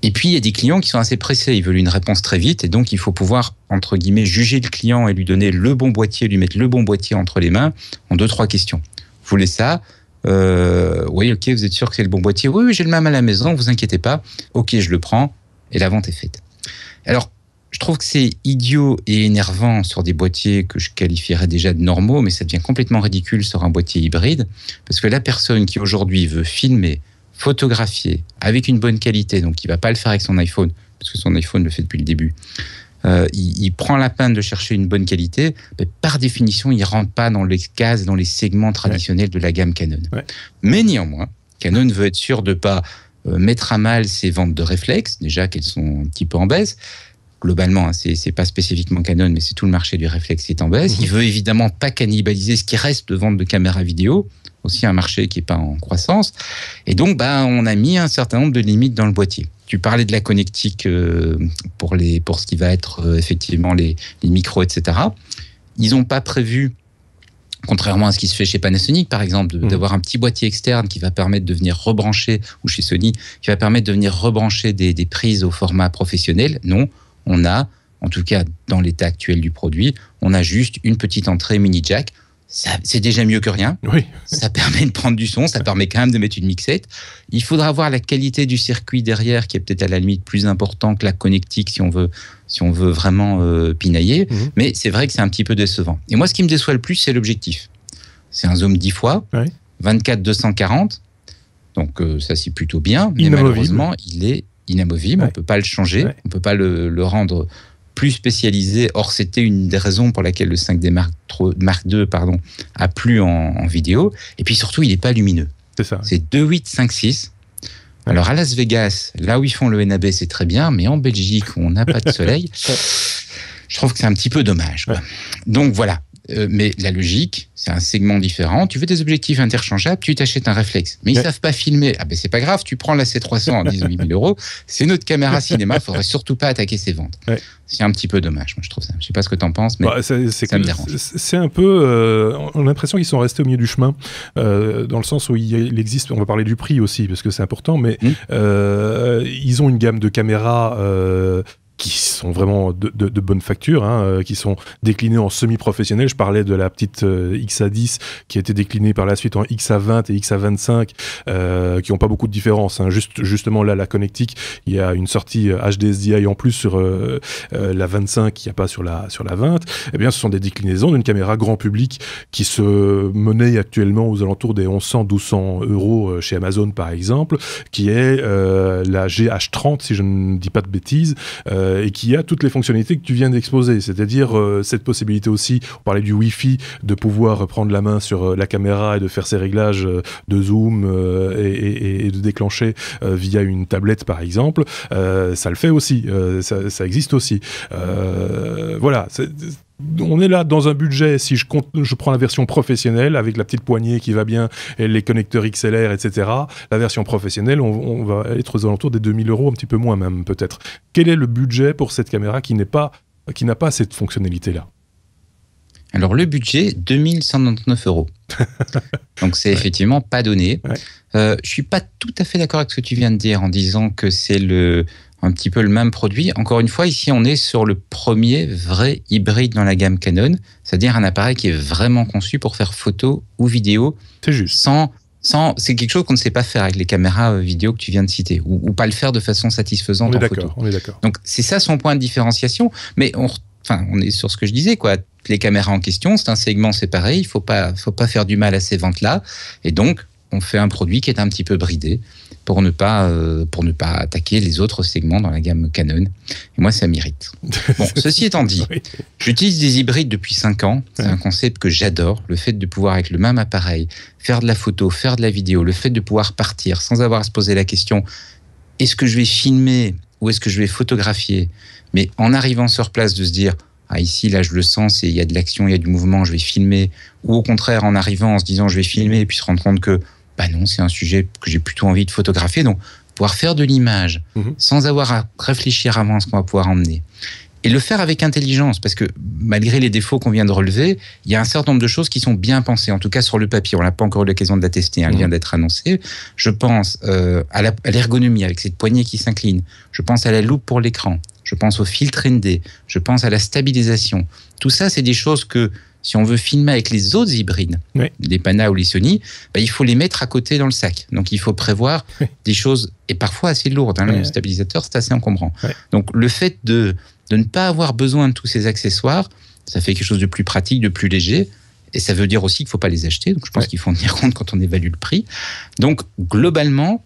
Et puis, il y a des clients qui sont assez pressés. Ils veulent une réponse très vite et donc, il faut pouvoir, entre guillemets, juger le client et lui donner le bon boîtier, lui mettre le bon boîtier entre les mains en 2-3 questions. Vous voulez ça ? Oui, ok, vous êtes sûr que c'est le bon boîtier? Oui, j'ai le même à la maison, vous inquiétez pas. Ok, je le prends et la vente est faite. Alors, je trouve que c'est idiot et énervant sur des boîtiers que je qualifierais déjà de normaux, mais ça devient complètement ridicule sur un boîtier hybride parce que la personne qui aujourd'hui veut filmer, photographier avec une bonne qualité, donc il va pas le faire avec son iPhone parce que son iPhone le fait depuis le début. Il prend la peine de chercher une bonne qualité, mais par définition, il ne rentre pas dans les cases, dans les segments traditionnels de la gamme Canon. Mais néanmoins, Canon veut être sûr de ne pas mettre à mal ses ventes de réflexes, déjà qu'elles sont un petit peu en baisse. Globalement, hein, c'est pas spécifiquement Canon, mais c'est tout le marché du réflexe qui est en baisse. Il veut évidemment pas cannibaliser ce qui reste de vente de caméras vidéo, aussi un marché qui n'est pas en croissance. Et donc, on a mis un certain nombre de limites dans le boîtier. Tu parlais de la connectique pour ce qui va être effectivement les micros, etc. Ils n'ont pas prévu, contrairement à ce qui se fait chez Panasonic, par exemple, d'avoir un petit boîtier externe qui va permettre de venir rebrancher, ou chez Sony, qui va permettre de venir rebrancher des prises au format professionnel. Non, on a, en tout cas dans l'état actuel du produit, on a juste une petite entrée mini jack. C'est déjà mieux que rien. Oui. Ça permet de prendre du son, ça permet quand même de mettre une mixette. Il faudra voir la qualité du circuit derrière, qui est peut-être à la limite plus important que la connectique si on veut vraiment pinailler. Mais c'est vrai que c'est un petit peu décevant. Et moi, ce qui me déçoit le plus, c'est l'objectif. C'est un zoom 10 fois, 24-240. Donc ça, c'est plutôt bien. Mais malheureusement, il est inamovible. On ne peut pas le changer. On ne peut pas le rendre plus spécialisé. Or, c'était une des raisons pour laquelle le 5D Mark II a plu en vidéo. Et puis surtout, il n'est pas lumineux. C'est ça. C'est 2.856. Alors, à Las Vegas, là où ils font le NAB, c'est très bien. Mais en Belgique, où on n'a pas de soleil, je trouve que c'est un petit peu dommage. Donc, voilà. Mais la logique, c'est un segment différent. Tu veux des objectifs interchangeables, tu t'achètes un réflexe. Mais ils savent pas filmer. Ah ben c'est pas grave, tu prends la C300 en 18 000 euros. C'est notre caméra cinéma. Il faudrait surtout pas attaquer ses ventes. Ouais. C'est un petit peu dommage, moi je trouve ça. Je sais pas ce que tu en penses, mais ça me dérange. C'est un peu, on a l'impression qu'ils sont restés au milieu du chemin, dans le sens où il existe. On va parler du prix aussi parce que c'est important, mais ils ont une gamme de caméras. Qui sont vraiment de bonne facture, hein, qui sont déclinés en semi-professionnel. Je parlais de la petite XA10 qui a été déclinée par la suite en XA20 et XA25, qui n'ont pas beaucoup de différence. Hein. Justement, là, la connectique, il y a une sortie HDSDI en plus sur la 25 qu'il n'y a pas sur la 20. Eh bien, ce sont des déclinaisons d'une caméra grand public qui se monnaie actuellement aux alentours des 1100-1200 euros chez Amazon, par exemple, qui est la GH30, si je ne dis pas de bêtises, et qui a toutes les fonctionnalités que tu viens d'exposer, c'est-à-dire cette possibilité aussi, on parlait du Wi-Fi, de pouvoir prendre la main sur la caméra et de faire ses réglages de zoom et de déclencher via une tablette par exemple, ça le fait aussi, ça existe aussi. Voilà, on est là dans un budget, si je prends la version professionnelle avec la petite poignée qui va bien et les connecteurs XLR, etc. La version professionnelle, on va être aux alentours des 2000 euros, un petit peu moins même peut-être. Quel est le budget pour cette caméra qui n'a pas cette fonctionnalité-là? Alors le budget, 2199 euros. Donc c'est effectivement pas donné. Ouais. Je suis pas tout à fait d'accord avec ce que tu viens de dire en disant que c'est un petit peu le même produit. Encore une fois, ici, on est sur le premier vrai hybride dans la gamme Canon, c'est-à-dire un appareil qui est vraiment conçu pour faire photo ou vidéo. C'est juste. C'est quelque chose qu'on ne sait pas faire avec les caméras vidéo que tu viens de citer, ou pas le faire de façon satisfaisante en photo. On est d'accord. Donc, c'est ça son point de différenciation. Mais on est sur ce que je disais, quoi. Les caméras en question, c'est un segment séparé. Il faut pas faire du mal à ces ventes-là. Et donc, on fait un produit qui est un petit peu bridé pour ne pas attaquer les autres segments dans la gamme Canon. Et moi, ça m'irrite. Bon, ceci étant dit, oui. J'utilise des hybrides depuis 5 ans. C'est un concept que j'adore. Le fait de pouvoir, avec le même appareil, faire de la photo, faire de la vidéo, le fait de pouvoir partir sans avoir à se poser la question « est-ce que je vais filmer ou est-ce que je vais photographier ?» Mais en arrivant sur place, de se dire « ah, ici, là, je le sens, il y a de l'action, il y a du mouvement, je vais filmer. » Ou au contraire, en arrivant, en se disant « je vais filmer » et puis se rendre compte que bah non, c'est un sujet que j'ai plutôt envie de photographier. Donc, pouvoir faire de l'image sans avoir à réfléchir avant ce qu'on va pouvoir emmener. Et le faire avec intelligence, parce que malgré les défauts qu'on vient de relever, il y a un certain nombre de choses qui sont bien pensées, en tout cas sur le papier. On n'a pas encore eu l'occasion de la tester, elle vient d'être annoncée. Je pense à l'ergonomie avec cette poignée qui s'incline. Je pense à la loupe pour l'écran. Je pense au filtre ND. Je pense à la stabilisation. Tout ça, c'est des choses que, si on veut filmer avec les autres hybrides, les Pana ou les Sony, bah, il faut les mettre à côté dans le sac. Donc, il faut prévoir des choses, et parfois assez lourdes. Hein, le stabilisateur, c'est assez encombrant. Donc, le fait de ne pas avoir besoin de tous ces accessoires, ça fait quelque chose de plus pratique, de plus léger. Et ça veut dire aussi qu'il ne faut pas les acheter. Donc, je pense qu'il faut en tenir compte quand on évalue le prix. Donc, globalement,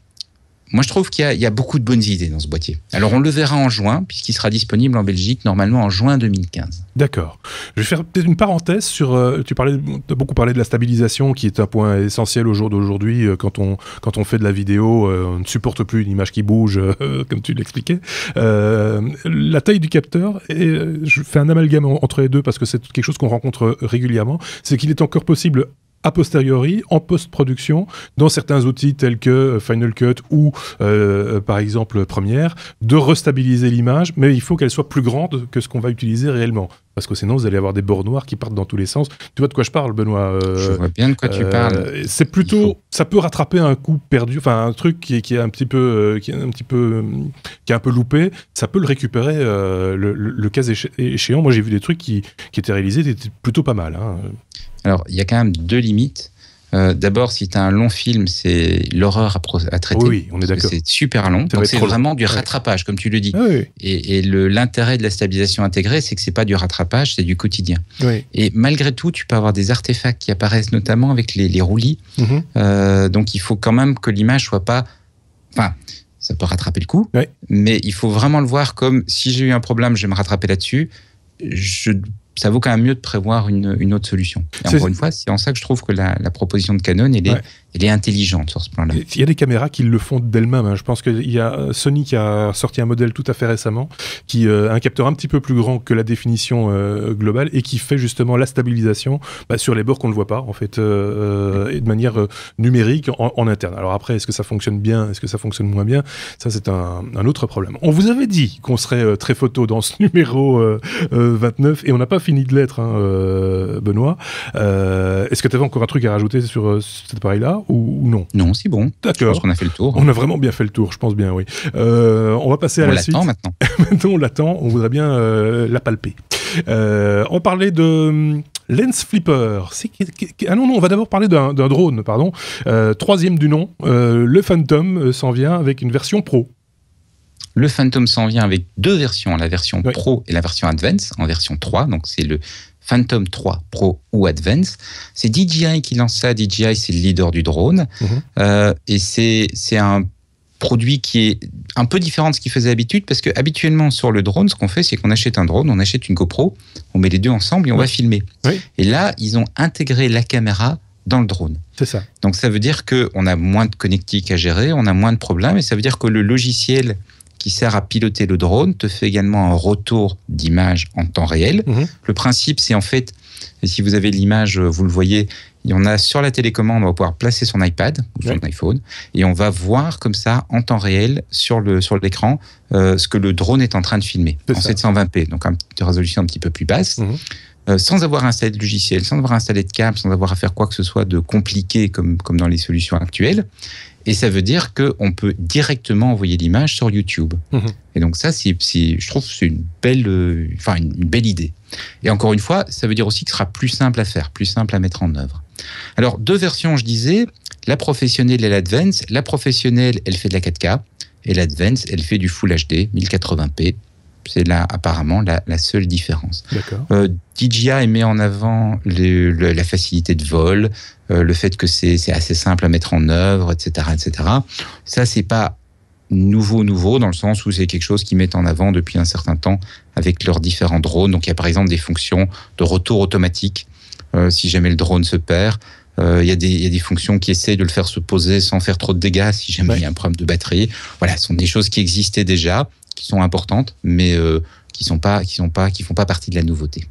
moi, je trouve qu'il y a beaucoup de bonnes idées dans ce boîtier. Alors, on le verra en juin, puisqu'il sera disponible en Belgique, normalement en juin 2015. D'accord. Je vais faire peut-être une parenthèse sur... tu as beaucoup parlé de la stabilisation, qui est un point essentiel au jour d'aujourd'hui. Quand on fait de la vidéo, on ne supporte plus une image qui bouge, comme tu l'expliquais. La taille du capteur, et je fais un amalgame entre les deux, parce que c'est quelque chose qu'on rencontre régulièrement, c'est qu'il est encore possible a posteriori, en post-production, dans certains outils tels que Final Cut ou, par exemple, Premiere, de restabiliser l'image, mais il faut qu'elle soit plus grande que ce qu'on va utiliser réellement. Parce que sinon, vous allez avoir des bords noirs qui partent dans tous les sens. Tu vois de quoi je parle, Benoît? Je vois bien de quoi tu parles. C'est plutôt... Ça peut rattraper un coup perdu, enfin, un truc qui est un petit peu... qui est un peu loupé. Ça peut le récupérer le cas échéant. Moi, j'ai vu des trucs qui étaient réalisés, qui étaient plutôt pas mal, hein. Alors, il y a quand même 2 limites. D'abord, si tu as un long film, c'est l'horreur à traiter. Oui, on est d'accord. C'est super long. Donc, c'est vraiment du rattrapage, comme tu le dis. Oui. Et l'intérêt de la stabilisation intégrée, c'est que c'est pas du rattrapage, c'est du quotidien. Oui. Et malgré tout, tu peux avoir des artefacts qui apparaissent notamment avec les roulis. Donc, il faut quand même que l'image soit pas... Enfin, ça peut rattraper le coup, mais il faut vraiment le voir comme si j'ai eu un problème, je vais me rattraper là-dessus. ça vaut quand même mieux de prévoir une autre solution. Et encore une fois, c'est en ça que je trouve que la proposition de Canon, elle est intelligente sur ce plan-là. Il y a des caméras qui le font d'elles-mêmes. Hein. Je pense qu'il y a Sony qui a sorti un modèle tout à fait récemment, qui a un capteur un petit peu plus grand que la définition globale et qui fait justement la stabilisation sur les bords qu'on ne voit pas, en fait, et de manière numérique en interne. Alors après, est-ce que ça fonctionne bien, est-ce que ça fonctionne moins bien? Ça, c'est un autre problème. On vous avait dit qu'on serait très photo dans ce numéro 29 et on n'a pas fini de l'être, hein, Benoît. Est-ce que tu avais encore un truc à rajouter sur cet appareil-là ou non? Non, c'est bon. D'accord. Je pense qu'on a fait le tour. On a vraiment bien fait le tour, je pense bien, oui. On va passer à la suite. On l'attend maintenant. Maintenant, on l'attend. On voudrait bien la palper. On parlait de Lens Flipper. Ah non, on va d'abord parler d'un drone, pardon. Troisième du nom. Le Phantom s'en vient avec une version Pro. Le Phantom s'en vient avec deux versions, la version Pro et la version Advance, en version 3. Donc, c'est le Phantom 3 Pro ou Advance. C'est DJI qui lance ça. DJI, c'est le leader du drone. Et c'est un produit qui est un peu différent de ce qu'il faisait d'habitude, parce que habituellement sur le drone, ce qu'on fait, c'est qu'on achète un drone, on achète une GoPro, on met les deux ensemble et on va filmer. Et là, ils ont intégré la caméra dans le drone. C'est ça. Donc ça veut dire qu'on a moins de connectique à gérer, on a moins de problèmes, et ça veut dire que le logiciel qui sert à piloter le drone te fait également un retour d'image en temps réel. Le principe, c'est en fait, si vous avez l'image, vous le voyez, il y en a sur la télécommande, on va pouvoir placer son iPad ou son iPhone, et on va voir comme ça, en temps réel, sur l'écran, ce que le drone est en train de filmer, en 720p, donc une résolution un petit peu plus basse. Sans avoir installé de logiciel, sans avoir installé de câble, sans avoir à faire quoi que ce soit de compliqué comme dans les solutions actuelles. Et ça veut dire qu'on peut directement envoyer l'image sur YouTube. Et donc ça, je trouve que c'est une belle idée. Et encore une fois, ça veut dire aussi que ce sera plus simple à faire, plus simple à mettre en œuvre. Alors, deux versions, je disais, la professionnelle et l'Advance. La professionnelle, elle fait de la 4K, et l'Advance, elle fait du Full HD, 1080p. C'est là, apparemment, la seule différence. DJI met en avant la facilité de vol, le fait que c'est assez simple à mettre en œuvre, etc., etc. Ça, c'est pas nouveau, dans le sens où c'est quelque chose qu'ils mettent en avant depuis un certain temps avec leurs différents drones. Donc, il y a par exemple des fonctions de retour automatique, si jamais le drone se perd. Il y a des fonctions qui essaient de le faire se poser sans faire trop de dégâts si jamais il y a un problème de batterie. Voilà, ce sont des choses qui existaient déjà, qui sont importantes, mais qui font pas partie de la nouveauté.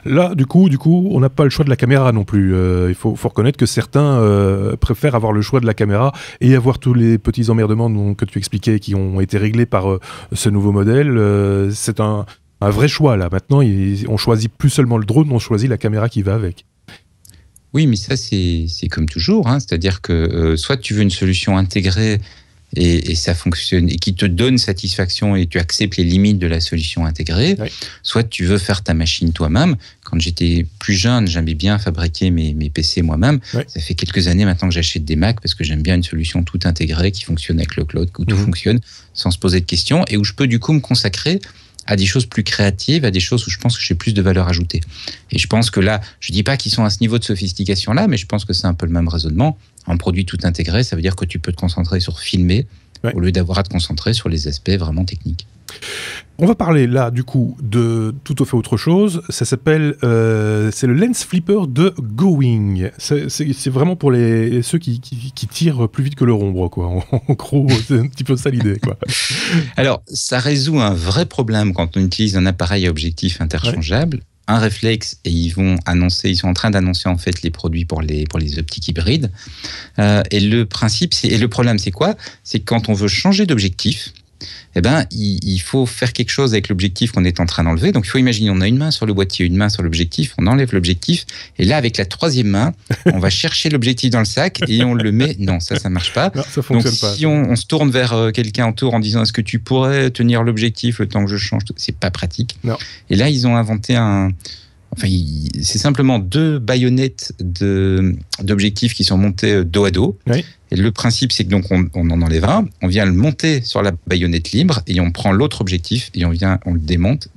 Là, du coup, on n'a pas le choix de la caméra non plus. Il faut reconnaître que certains préfèrent avoir le choix de la caméra et avoir tous les petits emmerdements que tu expliquais qui ont été réglés par ce nouveau modèle. C'est un vrai choix là. Maintenant, on choisit plus seulement le drone, on choisit la caméra qui va avec. Oui, mais ça, c'est comme toujours. C'est-à-dire que soit tu veux une solution intégrée et ça fonctionne, et qui te donne satisfaction et tu acceptes les limites de la solution intégrée, soit tu veux faire ta machine toi-même. Quand j'étais plus jeune, j'aimais bien fabriquer mes PC moi-même. Ça fait quelques années maintenant que j'achète des Mac parce que j'aime bien une solution tout intégrée qui fonctionne avec le cloud, où tout fonctionne sans se poser de questions et où je peux du coup me consacrer à des choses plus créatives, à des choses où je pense que j'ai plus de valeur ajoutée. Et je pense que là, je dis pas qu'ils sont à ce niveau de sophistication-là, mais je pense que c'est un peu le même raisonnement. Un produit tout intégré, ça veut dire que tu peux te concentrer sur filmer au lieu d'avoir à te concentrer sur les aspects vraiment techniques. On va parler là, du coup, de tout à fait autre chose. Ça s'appelle, c'est le Lens Flipper de Going. C'est vraiment pour ceux qui tirent plus vite que le rhombre, quoi. En gros, c'est un petit peu ça l'idée, quoi. Alors, ça résout un vrai problème quand on utilise un appareil à objectif interchangeable. Un réflexe, et ils sont en train d'annoncer en fait les produits pour les optiques hybrides. Et le problème, c'est quoi? C'est que quand on veut changer d'objectif, il faut faire quelque chose avec l'objectif qu'on est en train d'enlever. Donc, il faut imaginer, on a une main sur le boîtier, une main sur l'objectif, on enlève l'objectif, et là, avec la troisième main, on va chercher l'objectif dans le sac et on le met. Non, ça marche pas. Non, ça fonctionne pas. Si on se tourne vers quelqu'un autour en disant, est-ce que tu pourrais tenir l'objectif le temps que je change? C'est pas pratique. Non. Et là, ils ont inventé c'est simplement deux baïonnettes d'objectifs qui sont montés dos à dos. Et le principe, c'est que donc on en enlève un, on vient le monter sur la baïonnette libre et on prend l'autre objectif et on le démonte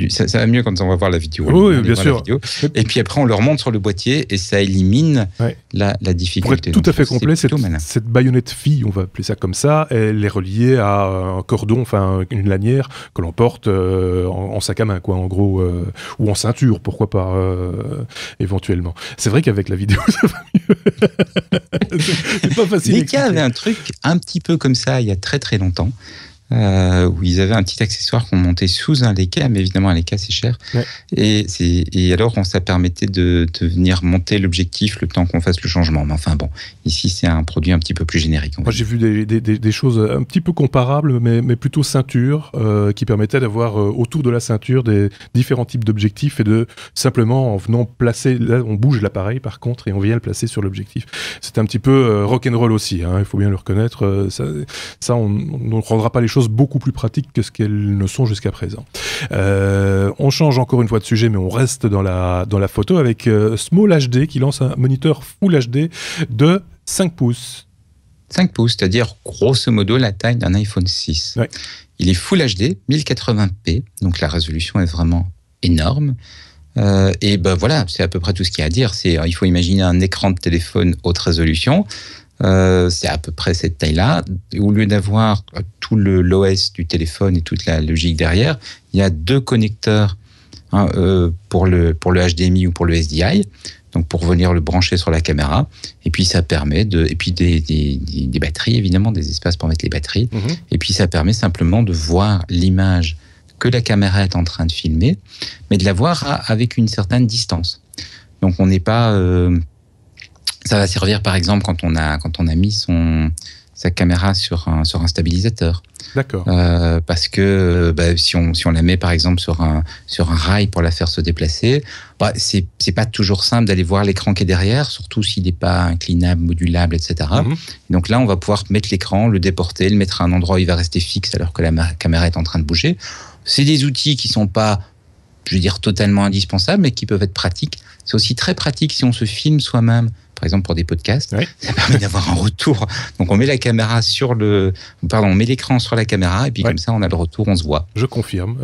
ça va mieux quand on va voir la vidéo. Oui, bien sûr. Et puis après, on le remonte sur le boîtier et ça élimine la difficulté. Pour être tout à fait complet, cette baïonnette fille, on va appeler ça comme ça, elle est reliée à un cordon, enfin une lanière que l'on porte en sac à main, quoi, en gros, ou en ceinture, pourquoi pas, éventuellement. C'est vrai qu'avec la vidéo, ça va mieux. C'est pas facile. Leica avait un truc un petit peu comme ça il y a très très longtemps. Où ils avaient un petit accessoire qu'on montait sous un Leica, mais évidemment un Leica c'est cher. Ouais. Et alors ça permettait de venir monter l'objectif le temps qu'on fasse le changement. Mais enfin bon, ici c'est un produit un petit peu plus générique. Moi j'ai vu des choses un petit peu comparables, mais plutôt ceinture, qui permettaient d'avoir autour de la ceinture des différents types d'objectifs et de simplement en venant placer, là on bouge l'appareil par contre et on vient le placer sur l'objectif. C'est un petit peu rock'n'roll aussi, hein, il faut bien le reconnaître. Ça on ne rendra pas les choses beaucoup plus pratiques que ce qu'elles ne sont jusqu'à présent. On change encore une fois de sujet, mais on reste dans la photo avec Small HD qui lance un moniteur Full HD de 5 pouces. 5 pouces, c'est-à-dire grosso modo la taille d'un iPhone 6. Ouais. Il est Full HD, 1080p, donc la résolution est vraiment énorme. Et ben voilà, c'est à peu près tout ce qu'il y a à dire. Il faut imaginer un écran de téléphone haute résolution. C'est à peu près cette taille-là. Au lieu d'avoir tout l'OS du téléphone et toute la logique derrière, il y a 2 connecteurs pour le HDMI ou pour le SDI, donc pour venir le brancher sur la caméra. Et puis ça permet et puis des batteries évidemment, des espaces pour mettre les batteries. Mm-hmm. Et puis ça permet simplement de voir l'image que la caméra est en train de filmer, mais de la voir avec une certaine distance. Donc on n'est pas ça va servir par exemple quand on a mis sa caméra sur un stabilisateur. D'accord. Parce que si on la met par exemple sur un rail pour la faire se déplacer, c'est pas toujours simple d'aller voir l'écran qui est derrière, surtout s'il n'est pas inclinable, modulable, etc. Mm-hmm. Donc là, on va pouvoir mettre l'écran, le déporter, le mettre à un endroit où il va rester fixe alors que la caméra est en train de bouger. C'est des outils qui sont pas, je veux dire, totalement indispensables, mais qui peuvent être pratiques. C'est aussi très pratique si on se filme soi-même. Par exemple pour des podcasts, oui. Ça permet d'avoir un retour. Donc on met la caméra on met l'écran sur la caméra et puis comme ça on a le retour, on se voit. Je confirme,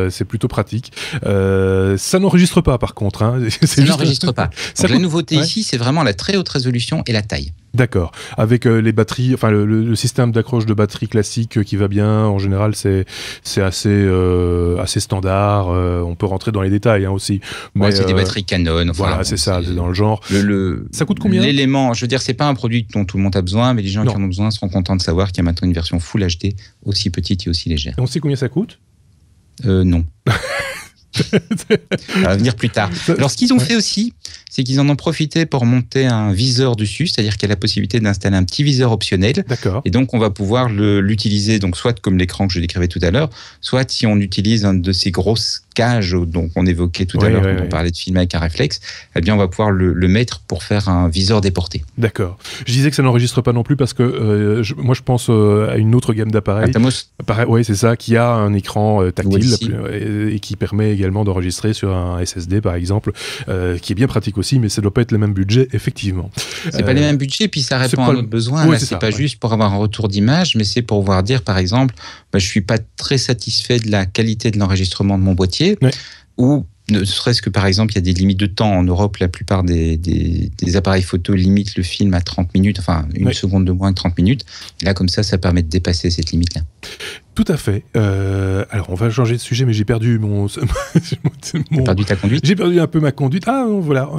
c'est plutôt pratique. Ça n'enregistre pas par contre. Hein. N'enregistre pas. Donc la nouveauté ici, c'est vraiment la très haute résolution et la taille. D'accord. Avec les batteries, enfin le système d'accroche de batterie classique qui va bien. En général, c'est assez standard. On peut rentrer dans les détails aussi. Mais c'est des batteries Canon. Voilà, c'est ça, c'est dans le genre. Ça coûte combien ? L'élément, je veux dire, c'est pas un produit dont tout le monde a besoin, mais les gens qui en ont besoin seront contents de savoir qu'il y a maintenant une version Full HD aussi petite et aussi légère. Et on sait combien ça coûte ? Non. Ça va venir plus tard. Alors, ce qu'ils ont fait aussi, c'est qu'ils en ont profité pour monter un viseur dessus, c'est-à-dire qu'il y a la possibilité d'installer un petit viseur optionnel. D'accord. Et donc, on va pouvoir l'utiliser, donc soit comme l'écran que je décrivais tout à l'heure, soit si on utilise un de ces grosses cages dont on évoquait tout à l'heure quand on parlait de film avec un réflexe, eh bien, on va pouvoir le mettre pour faire un viseur déporté. D'accord. Je disais que ça n'enregistre pas non plus parce que moi, je pense à une autre gamme d'appareils. Oui, c'est ça, qui a un écran tactile et qui permet également d'enregistrer sur un SSD, par exemple, qui est bien pratique aussi, mais ça ne doit pas être le même budget, effectivement. C'est pas les mêmes budgets, puis ça répond à notre besoin. Là, c'est pas juste pour avoir un retour d'image, mais c'est pour pouvoir dire, par exemple, je suis pas très satisfait de la qualité de l'enregistrement de mon boîtier, ou ne serait-ce que, par exemple, il y a des limites de temps. En Europe, la plupart des appareils photo limitent le film à 30 minutes, enfin, une seconde de moins que 30 minutes. Et là, comme ça permet de dépasser cette limite-là. Tout à fait. Alors, on va changer de sujet, mais j'ai perdu T'as perdu ta conduite ? J'ai perdu un peu ma conduite. Ah, voilà.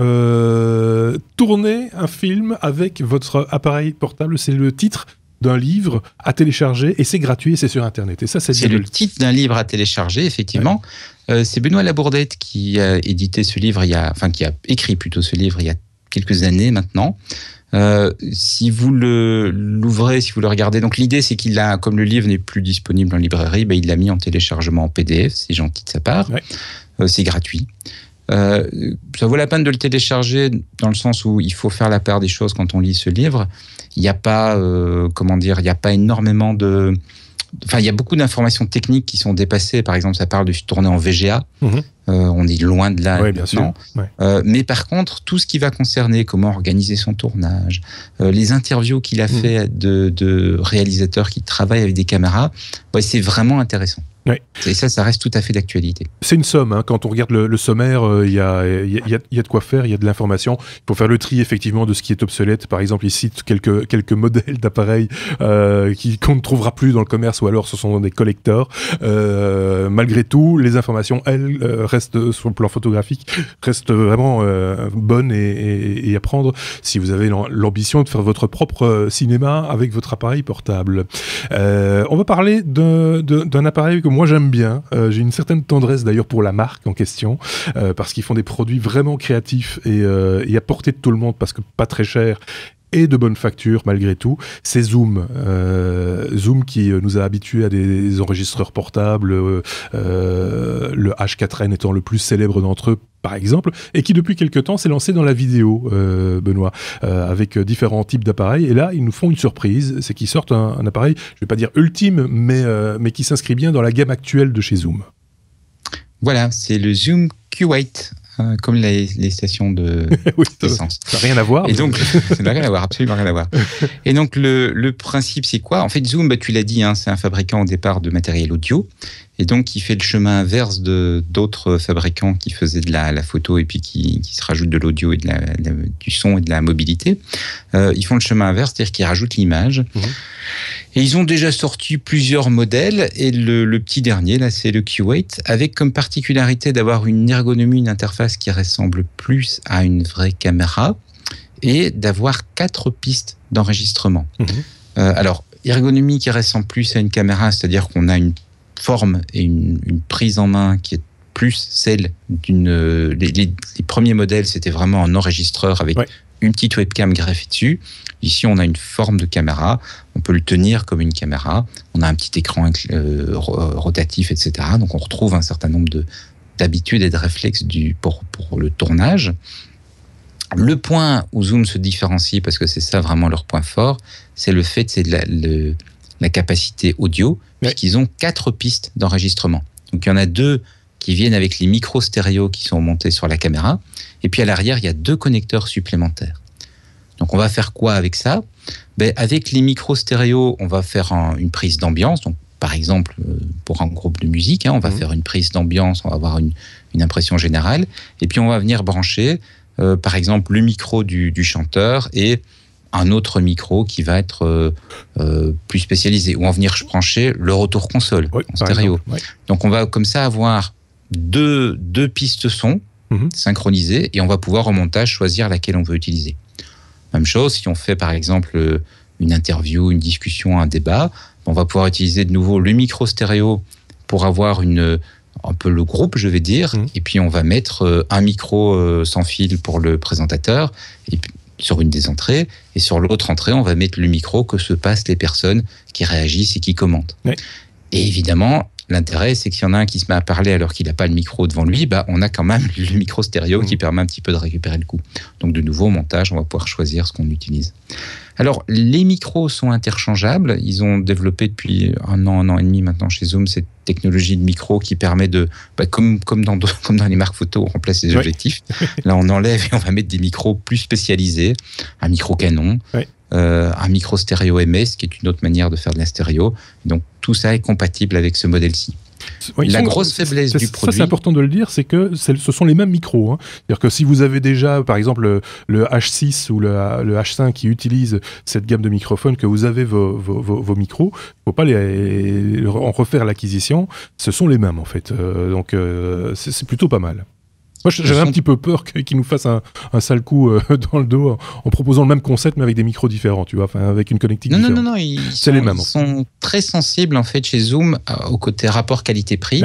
Tourner un film avec votre appareil portable, c'est le titre d'un livre à télécharger et c'est gratuit et c'est sur Internet. Et ça, c'est le titre d'un livre à télécharger, effectivement. C'est Benoît Labourdette qui a édité ce livre, qui a écrit plutôt ce livre il y a quelques années maintenant. Si vous l'ouvrez, si vous le regardez, donc l'idée c'est comme le livre n'est plus disponible en librairie, il l'a mis en téléchargement en PDF, c'est gentil de sa part, c'est gratuit. Ça vaut la peine de le télécharger dans le sens où il faut faire la part des choses quand on lit ce livre. Il n'y a pas, il n'y a pas énormément de... Enfin, il y a beaucoup d'informations techniques qui sont dépassées. Par exemple, ça parle de tourner en VGA. On est loin de là bien sûr. Ouais. Mais par contre, tout ce qui va concerner comment organiser son tournage, les interviews qu'il a fait de réalisateurs qui travaillent avec des caméras, c'est vraiment intéressant. Ouais. Et ça reste tout à fait d'actualité. C'est une somme, hein. Quand on regarde le sommaire, il y a de quoi faire, il y a de l'information. Pour faire le tri effectivement de ce qui est obsolète, par exemple, il cite quelques modèles d'appareils qu'on ne trouvera plus dans le commerce, ou alors ce sont des collectors. Malgré tout, les informations, elles, restent sur le plan photographique, restent vraiment bonnes et à prendre si vous avez l'ambition de faire votre propre cinéma avec votre appareil portable. On va parler d'un appareil que moi j'aime bien. J'ai une certaine tendresse d'ailleurs pour la marque en question, parce qu'ils font des produits vraiment créatifs et à portée de tout le monde, parce que pas très cher et de bonne facture malgré tout. C'est Zoom. Zoom qui nous a habitués à des enregistreurs portables, le H4n étant le plus célèbre d'entre eux, par exemple, et qui depuis quelque temps s'est lancé dans la vidéo, Benoît, avec différents types d'appareils. Et là, ils nous font une surprise, c'est qu'ils sortent un appareil, je ne vais pas dire ultime, mais qui s'inscrit bien dans la gamme actuelle de chez Zoom. Voilà, c'est le Zoom Q8. Comme les stations d'essence. Ça n'a rien à voir. Et donc, ça n'a rien à voir, absolument rien à voir. Et donc, le principe, c'est quoi ? En fait, Zoom, tu l'as dit, c'est un fabricant au départ de matériel audio. Et donc, il fait le chemin inverse d'autres fabricants qui faisaient de la photo et puis qui se rajoutent de l'audio et du son et de la mobilité. Ils font le chemin inverse, c'est-à-dire qu'ils rajoutent l'image. Et ils ont déjà sorti plusieurs modèles. Et le petit dernier, là, c'est le Q8, avec comme particularité d'avoir une ergonomie, une interface qui ressemble plus à une vraie caméra et d'avoir 4 pistes d'enregistrement. Alors, ergonomie qui ressemble plus à une caméra, c'est-à-dire qu'on a une forme et une prise en main qui est plus celle les premiers modèles, c'était vraiment un enregistreur avec une petite webcam greffée dessus. Ici, on a une forme de caméra. On peut le tenir comme une caméra. On a un petit écran rotatif, etc. Donc, on retrouve un certain nombre d'habitudes et de réflexes pour le tournage. Le point où Zoom se différencie, parce que c'est ça vraiment leur point fort, c'est le fait c'est la capacité audio, puisqu'ils ont 4 pistes d'enregistrement. Donc, il y en a 2 qui viennent avec les micros stéréo qui sont montés sur la caméra. Et puis, à l'arrière, il y a 2 connecteurs supplémentaires. Donc, on va faire quoi avec ça ? Avec les micros stéréo, on va faire une prise d'ambiance. Donc, par exemple, pour un groupe de musique, on va faire une prise d'ambiance, on va avoir une impression générale. Et puis, on va venir brancher, par exemple, le micro du chanteur et un autre micro qui va être plus spécialisé. Ou on va venir brancher le retour console en stéréo. Donc, on va comme ça avoir deux pistes son synchronisées et on va pouvoir, au montage, choisir laquelle on veut utiliser. Même chose, si on fait par exemple une interview, une discussion, un débat, on va pouvoir utiliser de nouveau le micro stéréo pour avoir un peu le groupe, je vais dire, et puis on va mettre un micro sans fil pour le présentateur et sur une des entrées, et sur l'autre entrée, on va mettre le micro que se passent les personnes qui réagissent et qui commentent. Et évidemment, l'intérêt, c'est qu'il y en a un qui se met à parler alors qu'il n'a pas le micro devant lui, on a quand même le micro stéréo qui permet un petit peu de récupérer le coup. Donc, de nouveau, au montage, on va pouvoir choisir ce qu'on utilise. Alors, les micros sont interchangeables. Ils ont développé depuis un an et demi maintenant chez Zoom cette technologie de micro qui permet de, comme dans les marques photo, on remplace les objectifs. Là, on enlève et on va mettre des micros plus spécialisés, un micro Canon, un micro stéréo MS, qui est une autre manière de faire de la stéréo. Donc, tout ça est compatible avec ce modèle-ci. La grosse faiblesse du produit... Ça, c'est important de le dire, c'est que ce sont les mêmes micros. C'est-à-dire que si vous avez déjà, par exemple, le H6 ou le H5 qui utilisent cette gamme de microphones, que vous avez vos micros, il ne faut pas en refaire l'acquisition. Ce sont les mêmes, en fait. Donc, c'est plutôt pas mal. Moi, j'avais un petit peu peur qu'ils nous fassent un sale coup dans le dos en proposant le même concept, mais avec des micros différents, tu vois, avec une connectique différente. Non, ils sont très sensibles, en fait, chez Zoom, au côté rapport qualité-prix.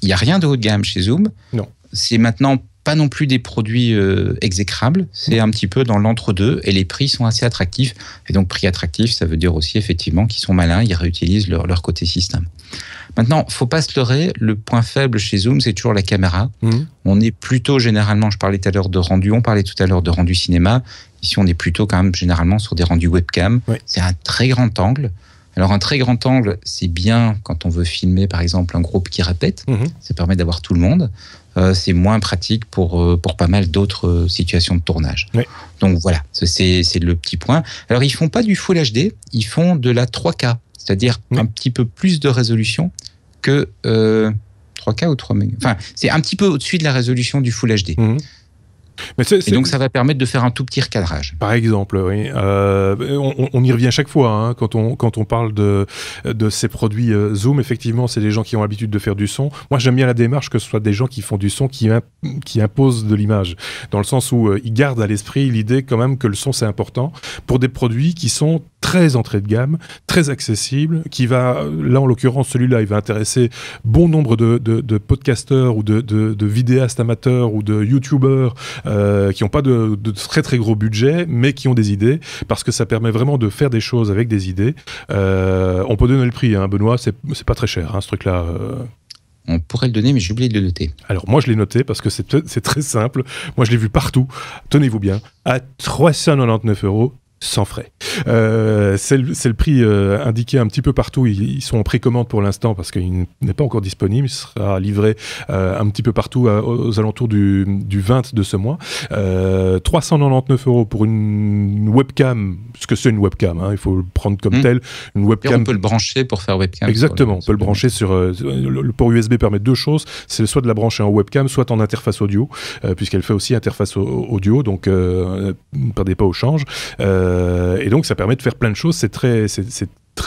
Il n'y a rien de haut de gamme chez Zoom. Non. C'est maintenant pas non plus des produits exécrables, c'est un petit peu dans l'entre-deux, et les prix sont assez attractifs. Et donc, prix attractif, ça veut dire aussi, effectivement, qu'ils sont malins, ils réutilisent leur côté système. Maintenant, faut pas se leurrer, le point faible chez Zoom, c'est toujours la caméra. On est plutôt généralement, je parlais tout à l'heure de rendu, on parlait tout à l'heure de rendu cinéma. Ici, on est plutôt quand même généralement sur des rendus webcam. C'est un très grand angle. Alors, un très grand angle, c'est bien quand on veut filmer, par exemple, un groupe qui répète. Ça permet d'avoir tout le monde. c'est moins pratique pour pas mal d'autres situations de tournage. Oui. Donc voilà, c'est le petit point. Alors ils font pas du Full HD, ils font de la 3K, c'est-à-dire un petit peu plus de résolution que 3K ou 3 mégas. Enfin, c'est un petit peu au-dessus de la résolution du Full HD. Mais et donc ça va permettre de faire un tout petit recadrage. Par exemple, oui. On y revient chaque fois hein, quand on parle de ces produits Zoom. Effectivement, c'est des gens qui ont l'habitude de faire du son. Moi, j'aime bien la démarche que ce soit des gens qui font du son qui imposent de l'image, dans le sens où ils gardent à l'esprit l'idée quand même que le son c'est important pour des produits qui sont très entrée de gamme, très accessible, qui va, là en l'occurrence celui-là, il va intéresser bon nombre de podcasteurs ou de vidéastes amateurs ou de youtubeurs qui n'ont pas de très très gros budget, mais qui ont des idées, parce que ça permet vraiment de faire des choses avec des idées. On peut donner le prix, hein, Benoît, c'est pas très cher, hein, ce truc-là. On pourrait le donner, mais j'ai oublié de le noter. Alors moi je l'ai noté parce que c'est très simple. Moi je l'ai vu partout, tenez-vous bien, à 399 € sans frais. C'est le prix indiqué un petit peu partout. Ils sont en précommande pour l'instant parce qu'il n'est pas encore disponible. Il sera livré un petit peu partout aux alentours du 20 de ce mois. 399 € pour une webcam, parce que c'est une webcam, hein, il faut le prendre comme tel. Une webcam. Et on peut le brancher pour faire webcam. Exactement, on peut le brancher sur... le port USB permet deux choses, c'est soit de la brancher en webcam, soit en interface audio, puisqu'elle fait aussi interface audio, donc ne perdez pas au change. Et donc ça permet de faire plein de choses, c'est très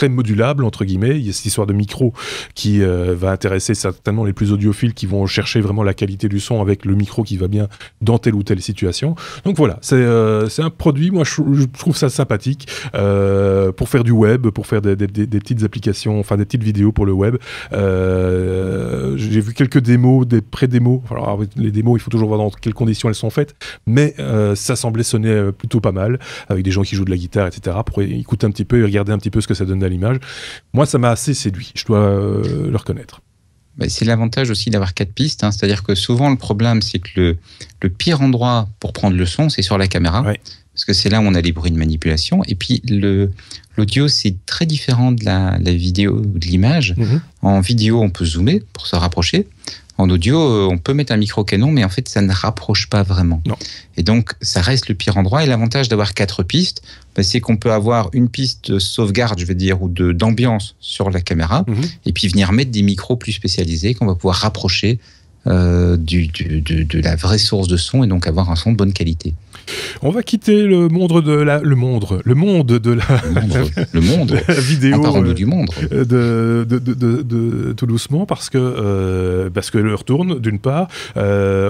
modulable entre guillemets. Il y a cette histoire de micro qui va intéresser certainement les plus audiophiles qui vont chercher vraiment la qualité du son avec le micro qui va bien dans telle ou telle situation. Donc voilà, c'est un produit, moi je trouve ça sympathique pour faire du web, pour faire des petites applications, enfin des petites vidéos pour le web. J'ai vu quelques démos, des pré-démos. Alors les démos, il faut toujours voir dans quelles conditions elles sont faites, mais ça semblait sonner plutôt pas mal, avec des gens qui jouent de la guitare, etc., pour écouter un petit peu et regarder un petit peu ce que ça donne à l'image. Moi, ça m'a assez séduit, je dois le reconnaître. C'est l'avantage aussi d'avoir 4 pistes, hein. C'est-à-dire que souvent le problème, c'est que le pire endroit pour prendre le son, c'est sur la caméra, parce que c'est là où on a les bruits de manipulation. Et puis l'audio, c'est très différent de la vidéo ou de l'image. En vidéo, on peut zoomer pour se rapprocher. En audio, on peut mettre un micro-canon, mais en fait, ça ne rapproche pas vraiment. Non. Et donc, ça reste le pire endroit. Et l'avantage d'avoir 4 pistes, c'est qu'on peut avoir une piste de sauvegarde, je veux dire, ou d'ambiance sur la caméra, et puis venir mettre des micros plus spécialisés qu'on va pouvoir rapprocher de la vraie source de son, et donc avoir un son de bonne qualité. On va quitter le monde de la vidéo, du monde. De tout doucement, parce que l'heure tourne, d'une part.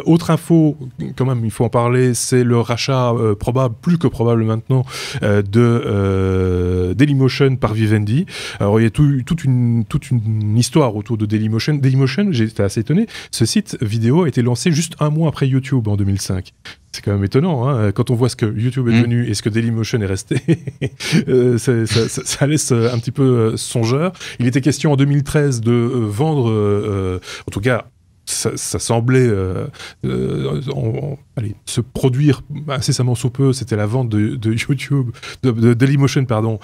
Autre info, quand même, il faut en parler, c'est le rachat probable, plus que probable maintenant, de Dailymotion par Vivendi. Alors il y a toute une histoire autour de Dailymotion. Dailymotion, j'étais assez étonné. Ce site vidéo a été lancé juste un mois après YouTube en 2005. C'est quand même étonnant, hein, quand on voit ce que YouTube est devenu et ce que Dailymotion est resté. Ça laisse un petit peu songeur. Il était question en 2013 de vendre, en tout cas, ça semblait se produire incessamment sous peu. C'était la vente de YouTube, de Dailymotion, pardon,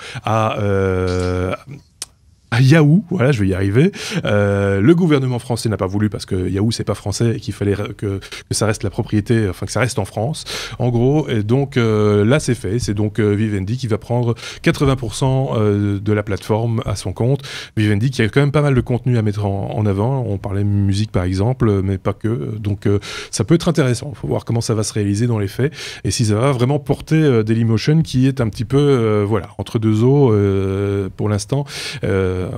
à Yahoo, voilà, je vais y arriver. Le gouvernement français n'a pas voulu parce que Yahoo c'est pas français et qu'il fallait que ça reste la propriété, enfin que ça reste en France, en gros. Et donc là c'est fait, c'est donc Vivendi qui va prendre 80% de la plateforme à son compte. Vivendi qui a quand même pas mal de contenu à mettre en avant. On parlait musique par exemple, mais pas que. Donc ça peut être intéressant. Il faut voir comment ça va se réaliser dans les faits et si ça va vraiment porter Dailymotion qui est un petit peu entre deux eaux pour l'instant.